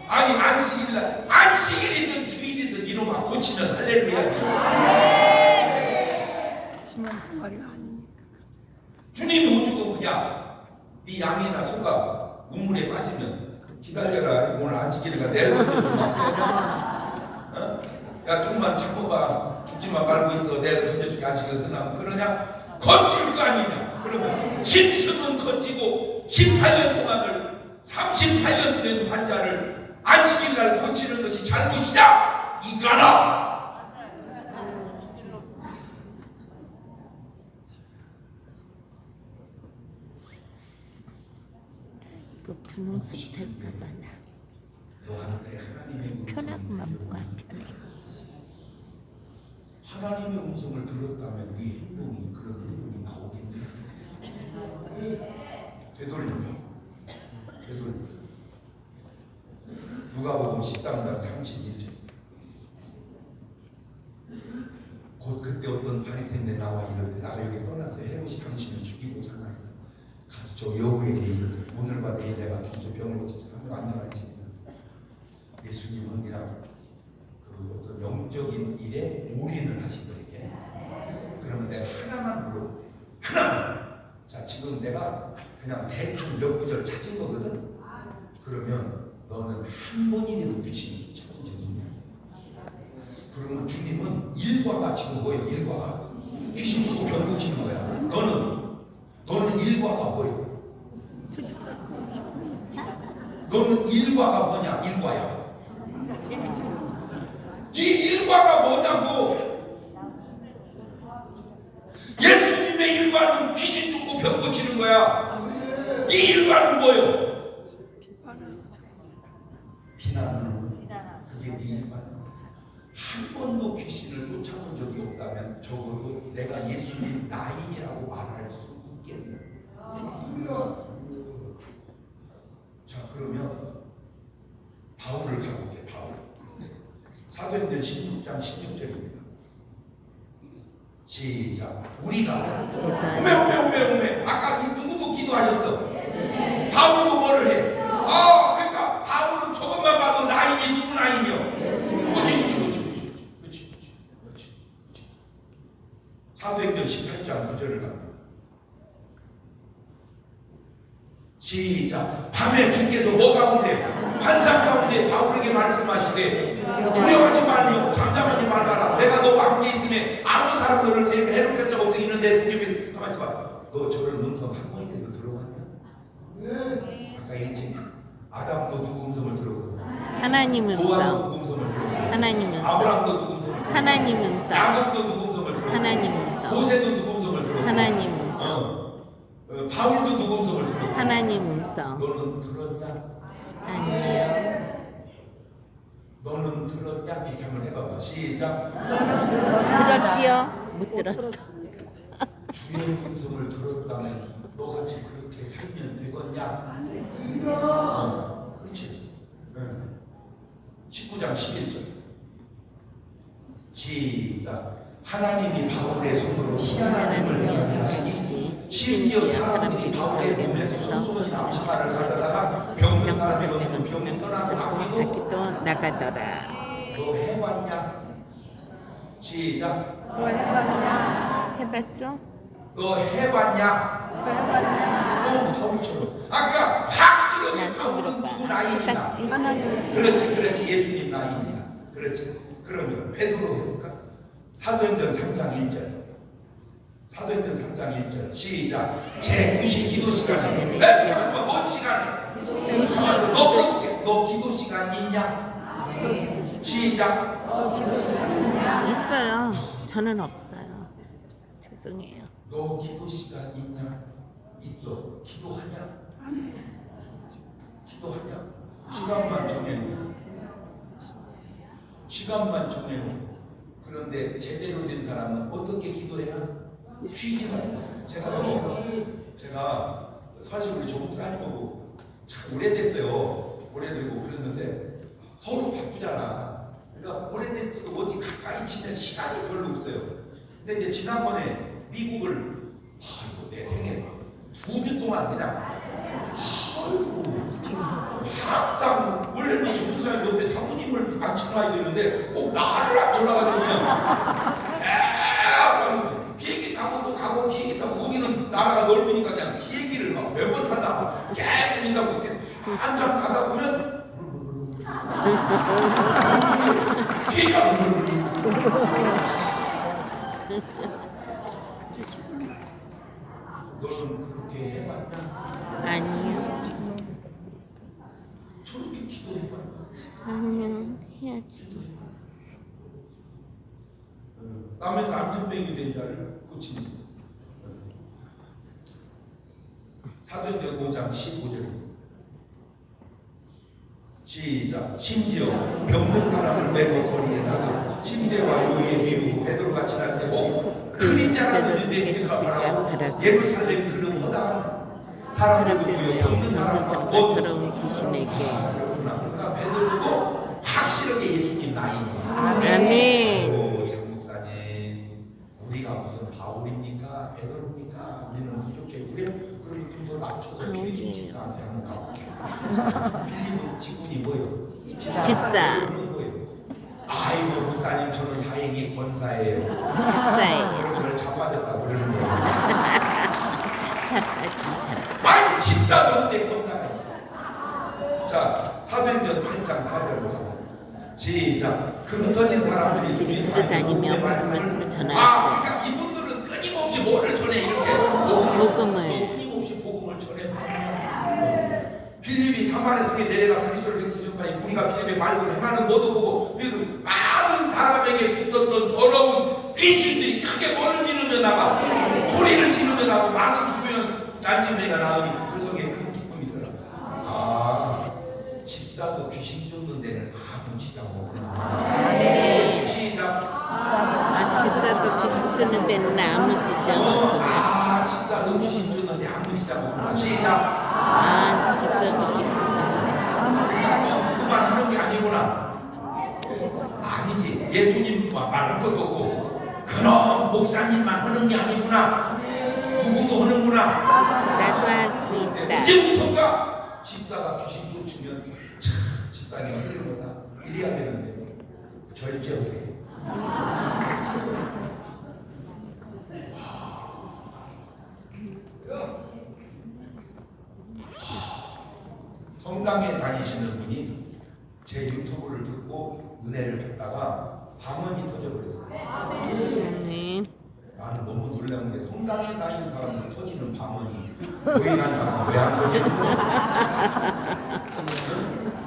아니 안식일날 안식일이든 주일이든 이놈아 고치면 할렐루야지. 심한 덩어리가 아니니까. 주님이 오죽하면 야네 양이나 소가 우물에 빠지면 기다려라 오늘 안식일이가 내려오지 어? 야 조금만 참고봐 죽지만 말고 있어 내일 던져줄게 안식일 끝나면 그러냐? 건질 거 아니냐? 그러면 짐승은 건지고 18년 동안을 38년 된 환자를 안식일날 고치는 것이 잘못이냐? 이거라! 그 분홍색 될까봐 나 너한테 하나님의 편하고만 뭐가 편해. 하나님의 음성을 들었다면 네 행동이 그런 행동이 나오겠냐? 되돌려서 누가복음 13장 31절 곧 그때 어떤 바리새인들 나와 이르되 나에게 떠나서 헤롯이 당신을 죽이고자 하나이다. 가서 저 여우에게 이르되 오늘과 내일 내가 주저 병을 고치자 하며 안전하지. 예수님은 그냥 그 어떤 영적인 일에 올인을 하신 거예요. 그러면 내가 하나만 물어볼게. 하나만. 자 지금 내가 그냥 대충 몇 구절 찾은 거거든. 그러면 너는 한 번이라도 귀신을 찾은 적이 있냐? 그러면 주님은 일과가 지금 뭐예요? 일과가 귀신 주고 병 고치는 거야. 너는 일과가 뭐예요? 너는 일과가 뭐냐? 일과야. 이 일과가 뭐냐고. 예수님의 일과는 귀신 죽고 병 고치는 거야. 이 일과는 뭐요? 비난하는 거야. 그게 네 일과야. 한 번도 귀신을 쫓아본 적이 없다면 적어도 내가 예수님 나인이라고 말할 수 있겠냐. 자 그러면 바울을 가볼게. 바울 사도행전 16장 16절입니다. 시작. 우리가 오메 아까 누구도 기도하셨어. 바울도 뭐를 해? 그러니까 바울은 저것만 봐도 나인이 누구 나인이요? 그렇지. 사도행전 18장 9절을 갑니다. 시작. 밤에 주께서 뭐 가운데 환상 가운데 바울에게 말씀하시되 두려워하지 말며 잠잠하지 말아라. 내가 너와 함께 있음에 아무 사람 너를 데리고 해롭게 적 없어 있는데 성령이 가만히 있어봐. 너 저런 음성 한 번이라도 들어봤냐? 아까 얘기했지. 아담도 누구 음성을 들었고 하나님 노아도 음성, 누구 음성을 들었고 하나님 음성, 아브라함도 누구 음성을 들었고 하나님 음성, 야곱도 누구 음성을 들었고 하나님 음성, 모세도 누구 음성을 들었고 하나님 음성, 바울도 누구 음성을 들었고 하나님 음성. 너는 들었냐? 아니요. 너는 들었냐? 이렇게 한번 해봐봐. 시작. 들었지요? 못 들었어. 주의 음성을 들었다면 너같이 그렇게 살면 되겠냐? 그렇지. 19장 11절 시작. 하나님이 바울의 손으로 희한한 힘을 행하게 하시니 심지어 사람들이 바울의 몸에서 손수건이 남치마를 가져다가 병든 사람이 거두고 병이 떠나고 아기도 또 나가더라. 너 해봤냐? 시작. 너 해봤냐? 해봤죠? 너 해봤냐? 해봤냐? 바울처럼. 그러니까 확실하게 나도 바울은 들어봐. 누구 라인이다. 해봤지? 하나님 그렇지 예수님 라인이다. 그렇지. 그러면 베드로 해볼까? 사도행전 3장 1절. 사도행전 3장 1절 시작. 제9시 기도 시간에 잠깐만 뭔 시간에? 너 물어볼게. 너 기도 시간 있냐? 너 기도 시간 시작. 너 기도 시간 있냐? 있어요. 저는 없어요. 죄송해요. 너 기도 시간 있냐? 있어. 기도하냐? 기도하냐? 시간만 정해놓고 시간만 정해놓고 그런데 제대로 된 사람은 어떻게 기도해야? 쉬지 말고 제가 사실 우리 조 목사님하고 참 오래됐어요. 오래되고 그랬는데 서로 바쁘잖아. 그러니까 오래됐어도 어디 가까이 지낼 시간이 별로 없어요. 근데 이제 지난번에 미국을 이거 내 생에 2주 동안 그냥 항상 원래는 조 목사님 옆에 사모님을 앉혀놔야 되는데 꼭 나를 앉혀놔가지고 그냥 계속 비행기 타고 또 가고 비행기 타고 거기는 나라가 넓으니까 그냥 비행기를 막 몇 번 타다가 계속 있다고 이렇게 한참 가다 보면 비행기가 너는 그렇게 해봤냐? 아니요. 저렇게 기도해봤냐? 아니요. 해야지. 땀에서 안전병이 된 자를 고칩니다. 사도행전 5장 15절 시작. 심지어 병든 사람을 메고 거리에 나가 침대와 요에 미루고 베드로가 지날 때꼭 그림자라도 유대인들과 바라고 예루살렘 그름 허다한 사람들도 모여 병든 사람과 더러운 귀신에게. 그렇구나. 그러니까 베드로도 확실하게 예수님 라인이야. 아멘. 장 목사님, 우리가 무슨 바울입니까? 베드로입니까? 우리는 부족해. 그래? 그럼 좀 더 낮춰서 필립 집사한테 한번 가볼게. 필립은 직분이 뭐예요? 집사. 그러는 거예요. 아이고 목사님 저는 다행히 권사예요. 집사예요. 그런 걸 자빠졌다고 그러는 거예요. 집사. 아이 집사도 내 권사가 있어. 자 사도행전 8장 4절로 가자. 시작. 그 흩어진 사람들이 들이 들어다니며 말씀을 전하였어요. 그러니까 이분들은 끊임없이 뭐를 전해 이렇게 복음을. 끊임없이 복음을 전해. 필립이 사마리아 성에 내려가 그리스도를 백수 전파해 우리가 필립의 말고를 행하는 모두 보고 많은 사람에게 붙었던 더러운 귀신들이 크게 벌을 지르며 나가 소리를 지르며 나고 많은 주변 잔진매가 나오니 그 성에 큰 기쁨이 있더라. 집사도 귀신 쫓는 데는 아무 지장 없구나. 시작. 집사도 귀신 쫓는 데는 아무 지장 없구나. 집사도 귀신 쫓는데 아무 지장 없구나. 시작. 집사도 귀신 누구만 하는 게 아니구나. 아니지. 예수님만 말할 것도 없고 그럼 목사님만 하는 게 아니구나. 누구도 하는구나. 나도 할 수 있다. 이제부터가 집사가 귀신 쫓으면 참 집사님 흘리는 거다. 이래야 되는데 절제하세요. 성당에 다니시는 분이 제 유튜브를 듣고 은혜를 받다가 방언이 터져버렸어요. 아멘. 나는 너무 놀란 게 성당에 다니는 사람들 터지는 방언이 보이는 사람은 왜 안 터지는 거야?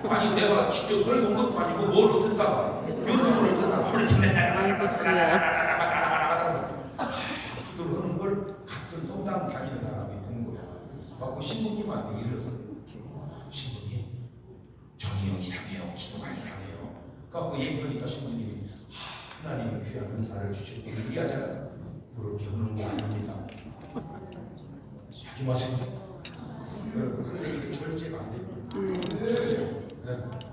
아니 내가 직접 설교 것도 아니고 뭘로 듣다가 유튜브를 듣다가 기도를 하는 걸 같은 성당 다니는 사람이 본 거야. 그래서 신부님한테 일렀어요. 신부님 전이요 이상해요. 기도가 이상해요. 그래서 얘기하니까 신부님이 하나님이 귀한 은사를 주시고 얘기하잖아. 그렇게 하는 게 아닙니다. 하지 마세요. 그런데 이게 절제가 안 됩니다. 절제.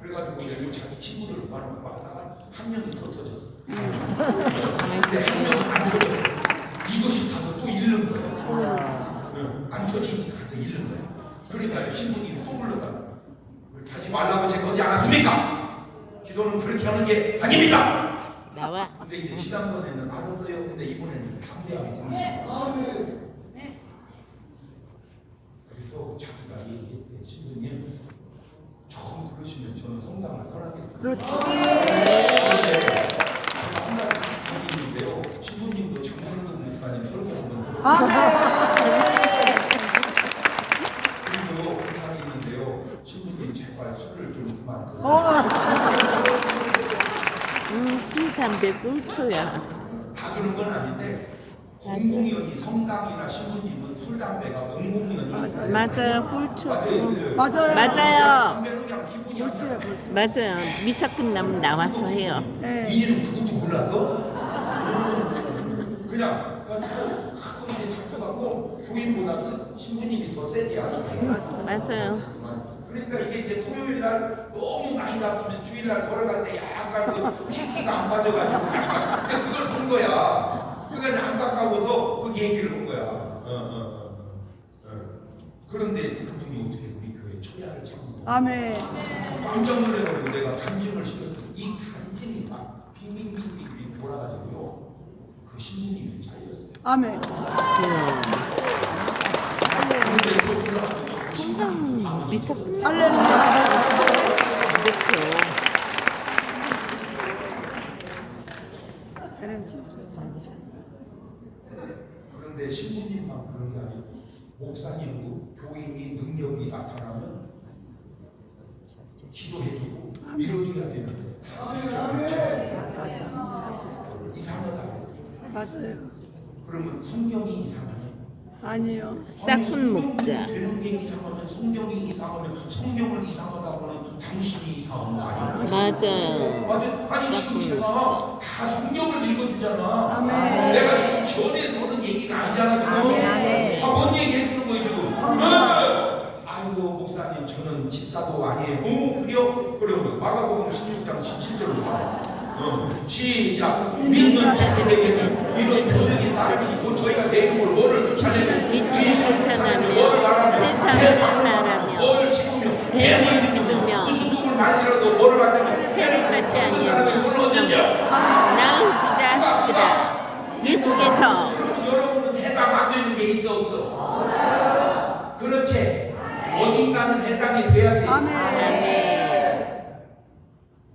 그래가지고 이제 자기 친구들을 막 하다가 한 명이 더 터졌어. 근데 한 명은 안 터졌어. 이것이 가서 또 잃는 거야. 안 터지니까 가서 잃는 거야. 그러니까 신부님이 또 불렀다가 그렇게 하지 말라고 제가 하지 않았습니까? 기도는 그렇게 하는 게 아닙니다. 나와. 근데 이제 지난번에는 알았어요. 근데 이번에는 다 담대함이 생깁니다. 그래서 자기가 얘기했대. 신부님 처음 그러시면 저는 성당을 떠나겠습니다. 그렇지. 성당을 다니는데요. 신부님도 장선동 목사님 설교 한번 들어보세요. 아멘. 그리고 부탁이 있는데요. 신부님 제발 술을 좀 그만 드세요. 술, 담배, 꿀초야. 다 그런 건 아닌데 공공연히 성당이나 신부님은 술 담배가 공공연히 맞아요, 꿀초. 맞아요. 맞아요. 맞아요. 담배는 그냥 기본이 그렇지요, 아니야. 그렇지. 맞아요. 미사 끝나면 나와서 해요. 네. 이니는 그것도 몰라서 그냥 가지고 하도 이제 잡혀갖고 교인보다 신부님이 더 세게 하니까. 맞아요. 그러니까 이게 이제 토요일 날 너무 많이 나쁘면 주일 날 걸어갈 때 약간 그 기가 안 빠져가지고 약간 근데 그걸 본 거야. 그러니까 안타까워서 그 얘기를 한 거야. 그런데 그분이 어떻게 우리 교회 초야를 잡고 아멘. 깜짝 놀래가지고 내가 간증을 시켰더니 이 간증이 막 빙빙빙빙 돌아가지고요. 그 신부님이 잘렸어요. 아멘. 근데 그 올라가서 성당 미사 끝나면 할렐루야. 그렇죠. 그런 진짜. 그런데 신부님만 그런 게 아니고 목사님도 교인이 능력이 나타나면 기도해주고 밀어줘야 되는데 이상하다고. 맞아요. 그러면 성경이 이상하네. 아니요. 싹훈 목자. 되는 게 이상하면 성경이 이상하면 성경을 이상하다고는 당신이 이상한 거 아니야? 맞아요. 맞아. 아니 지금 제가 다 성경을 읽어주잖아. 아멘. 내가 지금 전에서 하는 얘기가 아니잖아 지금. 아멘. 다 뭔 얘기 해주는 거예요 지금. 네. 아이고 목사님 저는 집사도 아니에요. 그래요? 그러면 마가복음 16장 17절로 가. 시작. 믿는 자들에게는 이런 표적이 따르고 저희가 내 이름으로 뭐를 쫓아내면 귀신을 쫓아내며 뭐를 말하며 세상을 말하며 뭘 집으며 뱀을 집으며 무슨 누구를 만지라도 뭐를 받자면 해를 받지 사람의 아니하며 손을 얹으며 나으리라 하시더라. 예수께서 그러면 여러분은 해당 안 되는 게 있어 없어? 그렇지. 어딘가는 해당이 돼야지. 아멘. 아멘.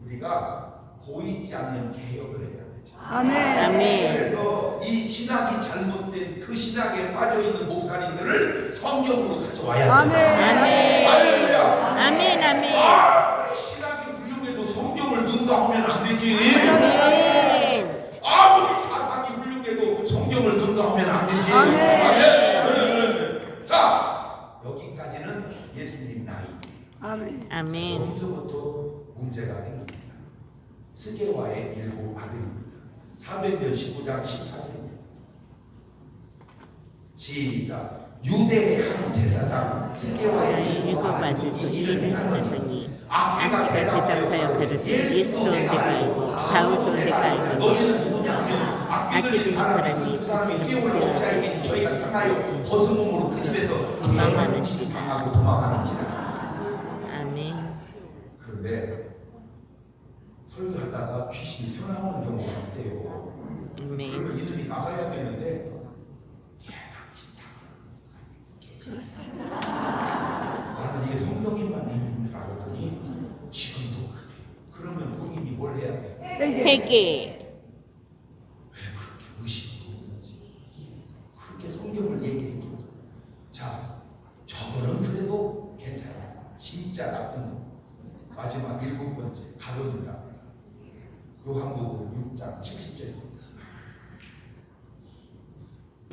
우리가 보이지 않는 개혁을 해야 되죠. 아멘. 아멘. 그래서 이 신학이 잘못된 그 신학에 빠져 있는 목사님들을 성경으로 가져와야 돼. 아멘. 아멘. 할렐루야. 아멘. 아멘. 아무리 신학이 훌륭해도 성경을 능가하면 안 되지. 아멘. 아무리 사상이 훌륭해도 성경을 능가하면 안 되지. 아멘. 아멘. 자, 여기까지는 예수님 나이예요. 아멘. 아멘. 여기서부터 문제가 생깁니다. 스게와의 7 아들입니다. 사도행전 19장 14절입니다. 시작. 유대의 한 제사장 스게와의 7 아들도 이를 생각하니 악기가 악기가 대답하여 가르쳐 예수도 내가 알고 바울도 내가 알거니 너희는 누구냐 하면 악기 악기 들린 들린 사람이 그 사람이 뛰어올라 옥자에게 저희가 상하여 벗은 몸으로 그 집에서 도망하는지라. 당하고 도망하는지라. 아멘. 그런데 설교하다가 귀신이 튀어나오는 경우가 있대요. 아멘. 그러면 이놈이 나가야 되는데 나는 이게 성경에만 있는 줄 알았더니 지금도 그래. 그러면 본인이 뭘 해야 돼? 회개. 왜 그렇게 의식이 오는지 그렇게 성경을 얘기해. 자, 저거는 그래도 괜찮아. 진짜 나쁜 놈. 마지막 7번째 가론유다. 요한복음 6장 70절입니다.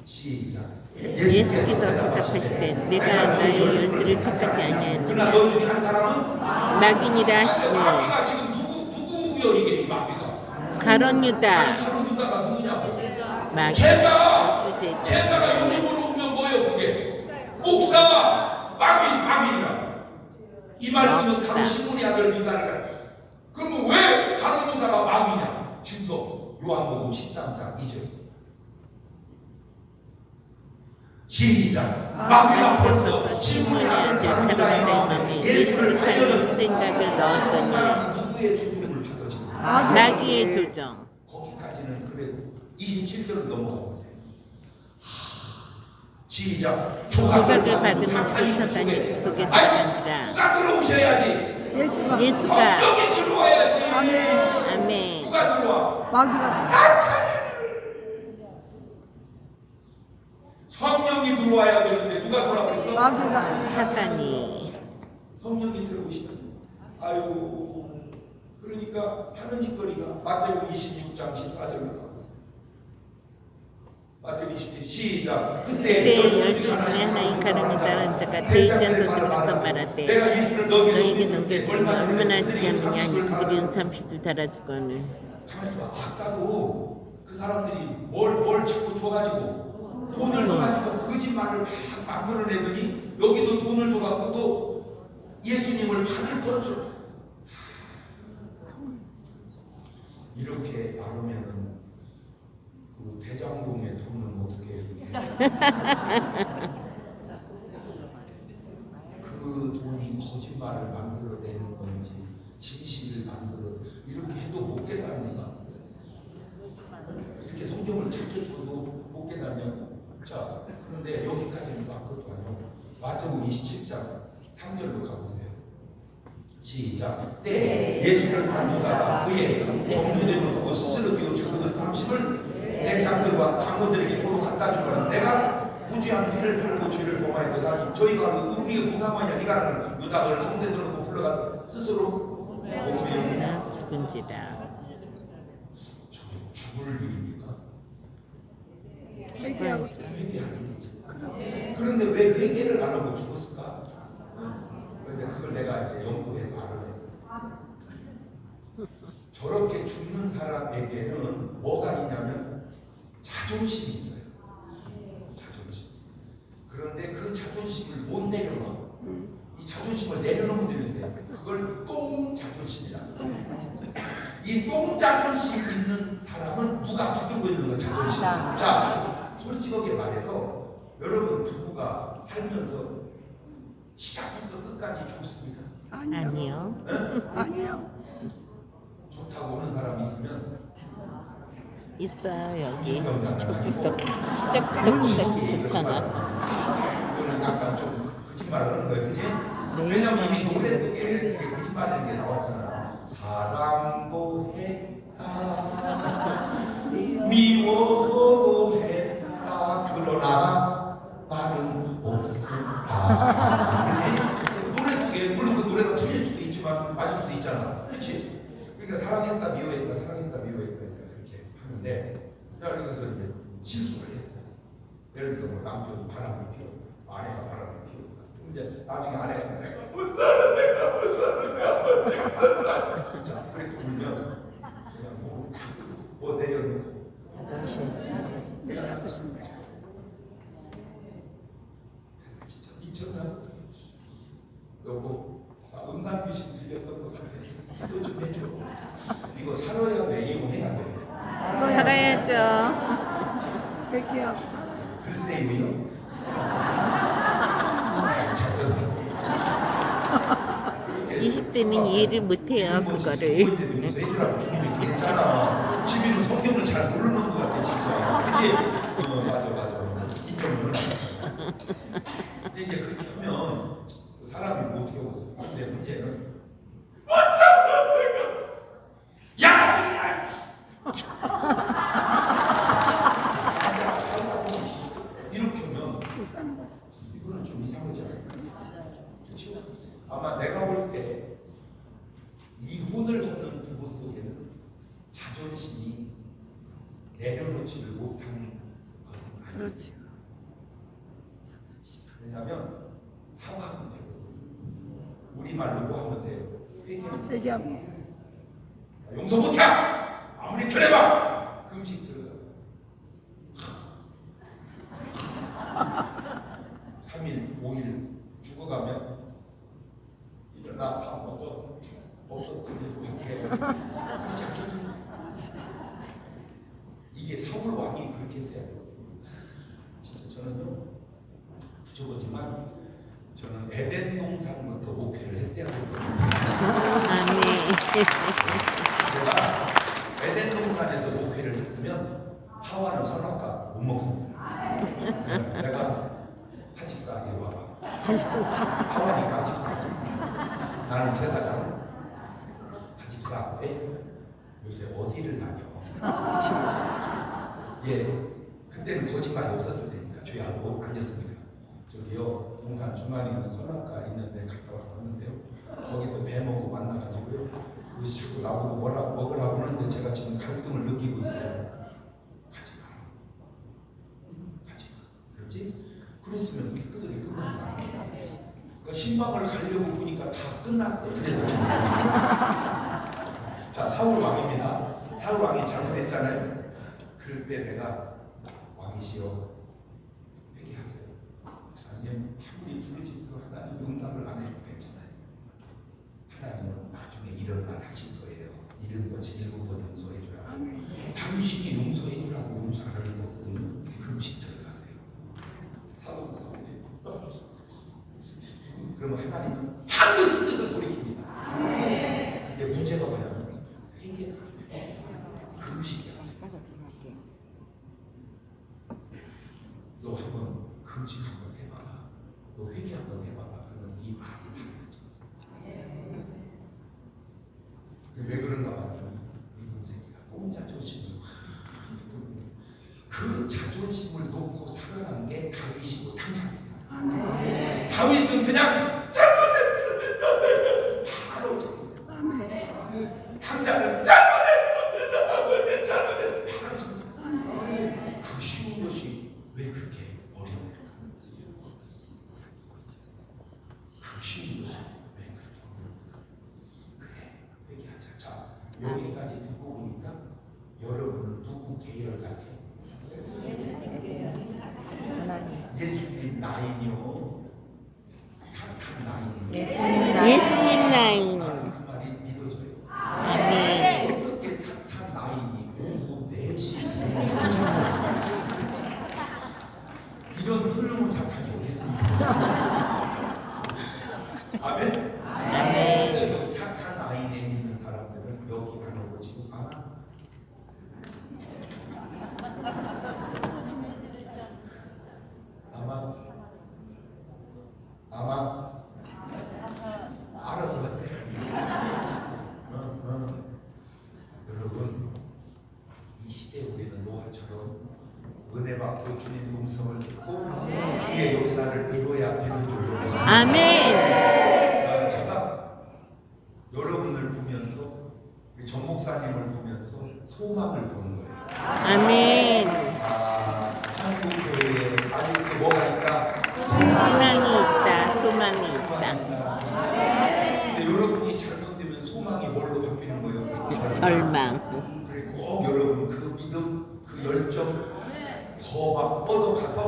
시작. 예수께서 대답하시되 내가 나의 열들을 택하지 그러나 아니하느냐 너 중에 한 사람은 마귀니라 하시며 마귀가 지금 누구요 이게 이 마귀가? 가론유다 가론유다가 누구냐고? 마귀 제자! 어제자. 제자가 요즘으로 보면 뭐예요 그게? 목사! 마귀니라. 이 말씀은 가로 시몬의 아들 유다를 가르쳐. 그러면 왜 가론유다가 마귀냐? 증거 요한복음 13장 2절입니다. 시작. 마귀가 벌써 시몬의 아들 가론유다의 마음에 예수를 살려는 생각을 넣었더니 사람이 누구의 조종을 받아지고 마귀의 조정. 거기까지는 그래도 27절을 넘어가면 돼. 시작. 조각을 받으면 사탄이 천사단이 그 속에 아이, 들어간지라. 누가 들어오셔야지. 예수가 예수가 성령이 들어와야지. 아멘. 아멘. 누가 들어와? 마귀가 성령이 들어와야 되는데 누가 들어와 그랬어? 마귀가 사탄이 성령이 들어오시면 아이고 그러니까 하는 짓거리가 마태복음 26장 14절로 가보세요. 마태복음 26장 시작. 그때 열두 중에 하나인 가늠이 따른 자가 대전서들로서 말하되 내가 예수를 너에게 넘겨주니 얼마나 주냐느냐 하니 그들이 은삼십을 달아 주거늘. 가만있어 봐. 아까도 그 사람들이 뭘 자꾸 줘가지고 돈을 줘가지고 거짓말을 막 만들어내더니 여기도 돈을 줘갖고 또 예수님을 팔을 줬죠. 이렇게 말하면은 그 대장동의 돈은 어떻게 그 돈이 거짓말을 만들어내는 건지 진실을 만들어 이렇게 해도 못 깨닫는가? 이렇게 성경을 찾아줘도 못 깨닫냐고? 자, 그런데 여기까지는 아무것도 아니고 마태복음 27장 3절로 가보세요. 시작. 때 예수를 반주다가 그의 정죄됨을 보고 스스로 비우지 그 30을 대장들과 장군들에게 도로 갖다 주거든. 내가 무죄한 피를 팔고 죄를 범하였도다. 저희가 우리의 무상하냐 네가 유다를 성대들고 불러가 스스로 목숨을 죽은지라. 저게 죽을 일입니까? 회개하고 회개하는 일이지. 그런데 왜 회개를 안 하고 죽었을까? 그런데 그걸 내가 이제 연구해서 알아냈어. 저렇게 죽는 사람에게는 뭐가 있냐면 자존심이 있어요. 자존심. 그런데 그 자존심을 못 내려놔. 이 자존심을 내려놓으면 되는데 그걸 똥 자존심이라고. 이 똥 자존심 있는 사람은 누가 붙들고 있는 거 자존심. 자, 솔직하게 말해서 여러분 부부가 살면서 시작부터 끝까지 좋습니까? 아니요. 아니요. 좋다고 하는 사람이 있으면 있어요 여기. 시작부터 시작부터 끝까지 좋잖아. 그거는 약간 좀 거짓말 하는 거예요, 그지? 왜냐면 이미 노래 속에 이렇게 거짓말이 이렇게 나왔잖아. 사랑도 했다, 미워도 했다, 그러나 말은 없었다. 그지? 노래 속에 물론 그 노래가 틀릴 수도 있지만 맞을 수도 있잖아, 그렇지? 그러니까 사랑했다, 미워했다, 사랑했다, 미워했다 그렇게 하는데, 자 그래서 이제 실수를 했어요. 예를 들어서 뭐 남편이 바람을 피웠다, 아내가 바람을 피웠다. 그럼 이제 나중에 아내가 내가 못 살아, 내가 못 살아, 자 그렇게 울면 그냥 뭐 내려놓고 내 자존심. 진짜 미쳤나? 여보, 나 음란 귀신 들렸던 것 같아. 기도 좀 해줘. 이거 살아야 돼, 이혼해야 돼. 살아야죠. 회개하고 살아요. 글쎄요요. 20대는 이해를 못해요 그거를. 애들하고 주님이 그랬잖아. 지민은 성경을 잘 모르는 것 같아 진짜. 그치? 맞아. 이점은 근데 이제 그렇게 하면 사람이 못 해오겠어. 근데 문제는 못 살아 내가. 야! 이렇게 하면 못 사는 거지. 이거는 좀 이상하지 않아요? 그렇죠? 아마 내가 볼 때 이혼을 하는 부부 속에는 자존심이 내려놓지를 못하는 것은 아니에요. 그렇지. 왜냐하면 사과하면 되거든요. 우리말로 뭐 하면 돼요? 회개하면 돼요. 회개하고 용서 못해! 아무리 그래봐! 금식 들어가서 3일, 5일 죽어가면 일어나 밥 먹어 없었던 일로 할게 그러지 않겠습니까? 이게 사울 왕이 그렇게 했어야 되거든요. 진짜 저는요 부족하지만 저는 에덴 동산부터 목회를 했어야 되거든요. 아멘. 제가 에덴 동산에서 목회를 했으면 하와는 선악과 못 먹습니다. 내가 하와니 가집사. 나는 제사장. 가집사. 요새 어디를 다녀? 예, 그때는 거짓말이 없었을 테니까 조용히 하고 앉았으니까. 저기요, 동산 중앙에 있는 선악가 있는데 갔다 왔는데요. 거기서 배 먹고 만나가지고요. 그것이 자꾸 나보고 뭐라 먹으라고 하는데 제가 지금 갈등을 느끼고 있어요. 가지 마라. 가지 마. 그렇지? 그랬으면 깨끗하게 끝난 거 아니에요. 그러니까 신방을 가려고 보니까 다 끝났어. 그래서 지금. 자, 사울 왕입니다. 사울 왕이 잘못했잖아요. 그럴 때 내가 왕이시여 회개하세요. 목사님 아무리 부르짖어도 하나님 응답을 안 해도 괜찮아요. 하나님은 나중에 이런 말 하실 거예요. 이런 것이 7번 용서해 주라. 당신이 용서해 주라고 용서 안 하는 거거든요. 그럼 집 들어가세요. 사도사님. 그러면 하나님은 반드시 뜻을 돌이킵니다. 근데 문제가 뭐냐면 회개가 안 돼요. 금식이야. 너 한번 금식 한번 해봐라. 너 회개 한번 해봐라. 그러면 이 말이 달라져. 왜 그런가 봤더니 이분 새끼가 똥 자존심을 그 자존심을 놓고 살아난 게 다윗이고 탕자입니다. 다윗은 그냥 잘못했습니다. 바로 잘못했습니다. 탕자는 잘못했습니다. 아버지 잘못했습니다. 바로 잘못했습니다. 그 쉬운 것이 왜 그렇게 어려울까? 그 쉬운 것이 왜 그렇게 어려울까? 그래, 얘기하자. 자, 여기까지 듣고 보니까 여러분은 누구 계열 같아요? 예수님 라인이요, 사탄 라인이요. 예수님 라인. 나는 그 말이 믿어져요. 아멘. 어떻게 사탄 라인이 오후 4시 이런 훌륭한 사탄이 어디 있습니까? 아멘? 아멘. 지금 사탄 라인에 있는 사람들은 여기 안 오고 지금 아마 알아서 하세요. 여러분, 이 시대에 우리는 노아처럼 은혜 받고 주님 음성을 듣고 주의 역사를 이루어야 되는 줄로 믿습니다. 아멘. 제가 여러분을 보면서 정 목사님을 보면서 소망을 보는 거예요. 아멘. 한국 교회에 아직도 뭐가 있다? 소망이 있다. 소망이 있다. 근데 여러분이 잘못되면 소망이 뭘로 바뀌는 거예요? 절망. 그래 꼭 여러분 그 믿음, 그 열정 더 막 뻗어가서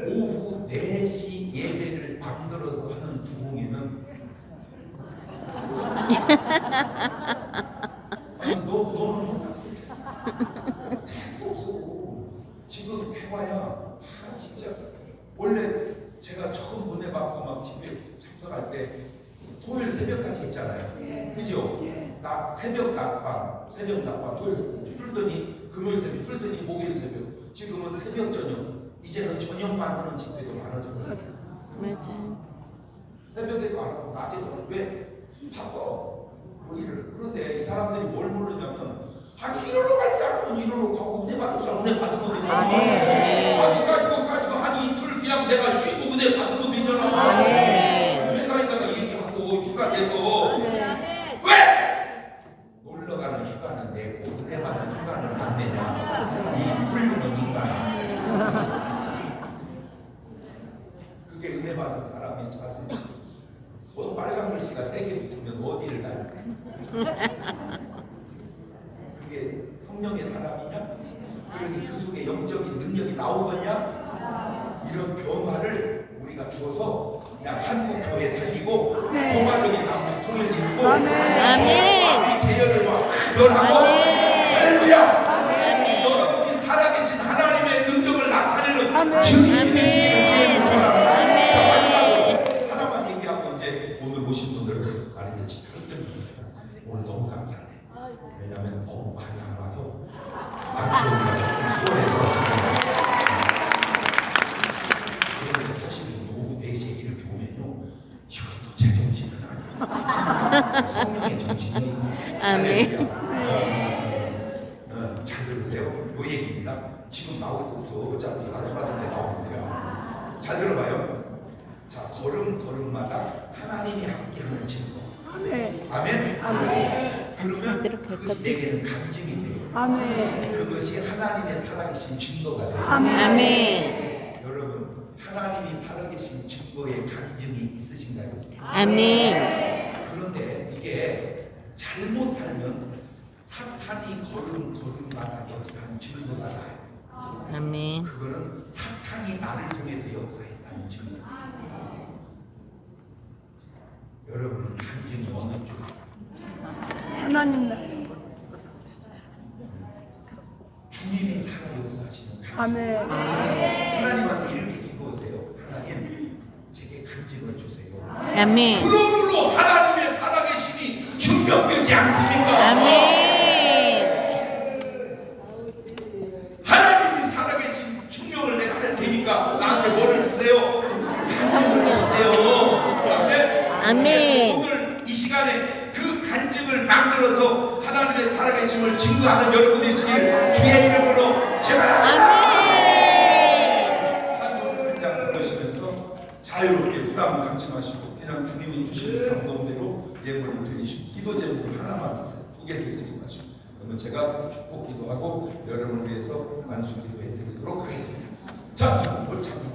오후 4시 예배를 만들어서 하는 부흥회는 너는 택도 없어. 지금 해봐야 진짜 원래 제가 처음 은혜 받고 막 집회 참석할 때 토요일 새벽까지 했잖아요. 그죠? 새벽 낮밤 토요일 줄더니 금요일 새벽 줄더니 목요일 새벽 지금은 새벽 저녁 이제는 저녁만 하는 집회도 많아졌거든요. 맞아. 새벽에도 안 하고 낮에도 왜 바빠 뭐 이를 그런데 이 사람들이 뭘 모르냐면 아니 이러러 갈 사람은 이러러 가고 은혜 받을 사람은 은혜 받으면 되잖아. 아니 가지고 한 이틀 그냥 내가 쉬고 은혜 받으면 되잖아. 회사에다가 얘기하고 휴가 내서 왜 놀러 가는 휴가는 내고 은혜 받는 휴가는 안 내냐? 이 훌륭한 인간. 그게 은혜 받는 사람의 자세. 뭐 빨간 글씨가 3개 붙으면 어디를 가요? 그게 성령의 사람이냐? 그러니 그 속에 영적인 능력이 나오겠냐? 이런 변화를 우리가 주어서 그냥 한국 교회 살리고 공화적인 남북 통일 이루고 아멘. 계열을 막 변하고 할렐루야! 여러분이 살아계신 하나님의 능력을 나타내는 증인이 되시기를 주의 축원합니다. 하나만 얘기하고 이제 오늘 오신 분들 많이 듣지 오늘 너무 감사해. 왜냐하면 너무 많이 안 와서 안수호가 조금 수월해서 그런데 사실 정신이 아멘. 잘 들으세요. 요 얘기입니다. 지금 나올 거 없어. 어차피 한수 받을 때 나오면 돼요. 잘 들어봐요. 자, 걸음마다 하나님이 함께하는 증거. 아멘. 아멘. 아멘. 그러면 그것이 내게는 간증이 돼요. 아멘. 그것이 하나님의 살아계신 증거가 돼요. 아멘. 아멘. 여러분, 하나님이 살아계신 증거의 간증이 있으신가요? 아멘. 그런데 이게 잘못 살면 사탄이 걸음마다 역사한 증거가 나요. 아멘. 그거는 사탄이 나를 통해서 역사했다는 증거였어요. 여러분은 간증이 어느 쪽? 하나님 나. 주님이 살아 역사하시는 간증. 아멘. 하나님한테 이렇게 기도하세요. 하나님, 제게 간증을 주세요. 아멘. 그러므로 하나님의 살아계심이 증명되지 않습니까? 아멘. 하나님이 살아계신 증명을 내가 할 테니까 나한테 뭐를 주세요? 간증을 주세요. 아멘. 오늘 이 시간에 그 간증을 만들어서 하나님의 살아계심을 증거하는 여러분 되시길 주의 이름으로 제발합니다. 찬송 한장 부르시면서 자유롭게 부담 갖지 마시고 그냥 주님이 주시는 감동대로 예물을 드리시고 기도 제목을 하나만 쓰세요. 두 개도 쓰지 마시고. 그러면 제가 축복 기도하고 여러분을 위해서 만수 기도해 드리도록 하겠습니다. 자, 뭘 찾는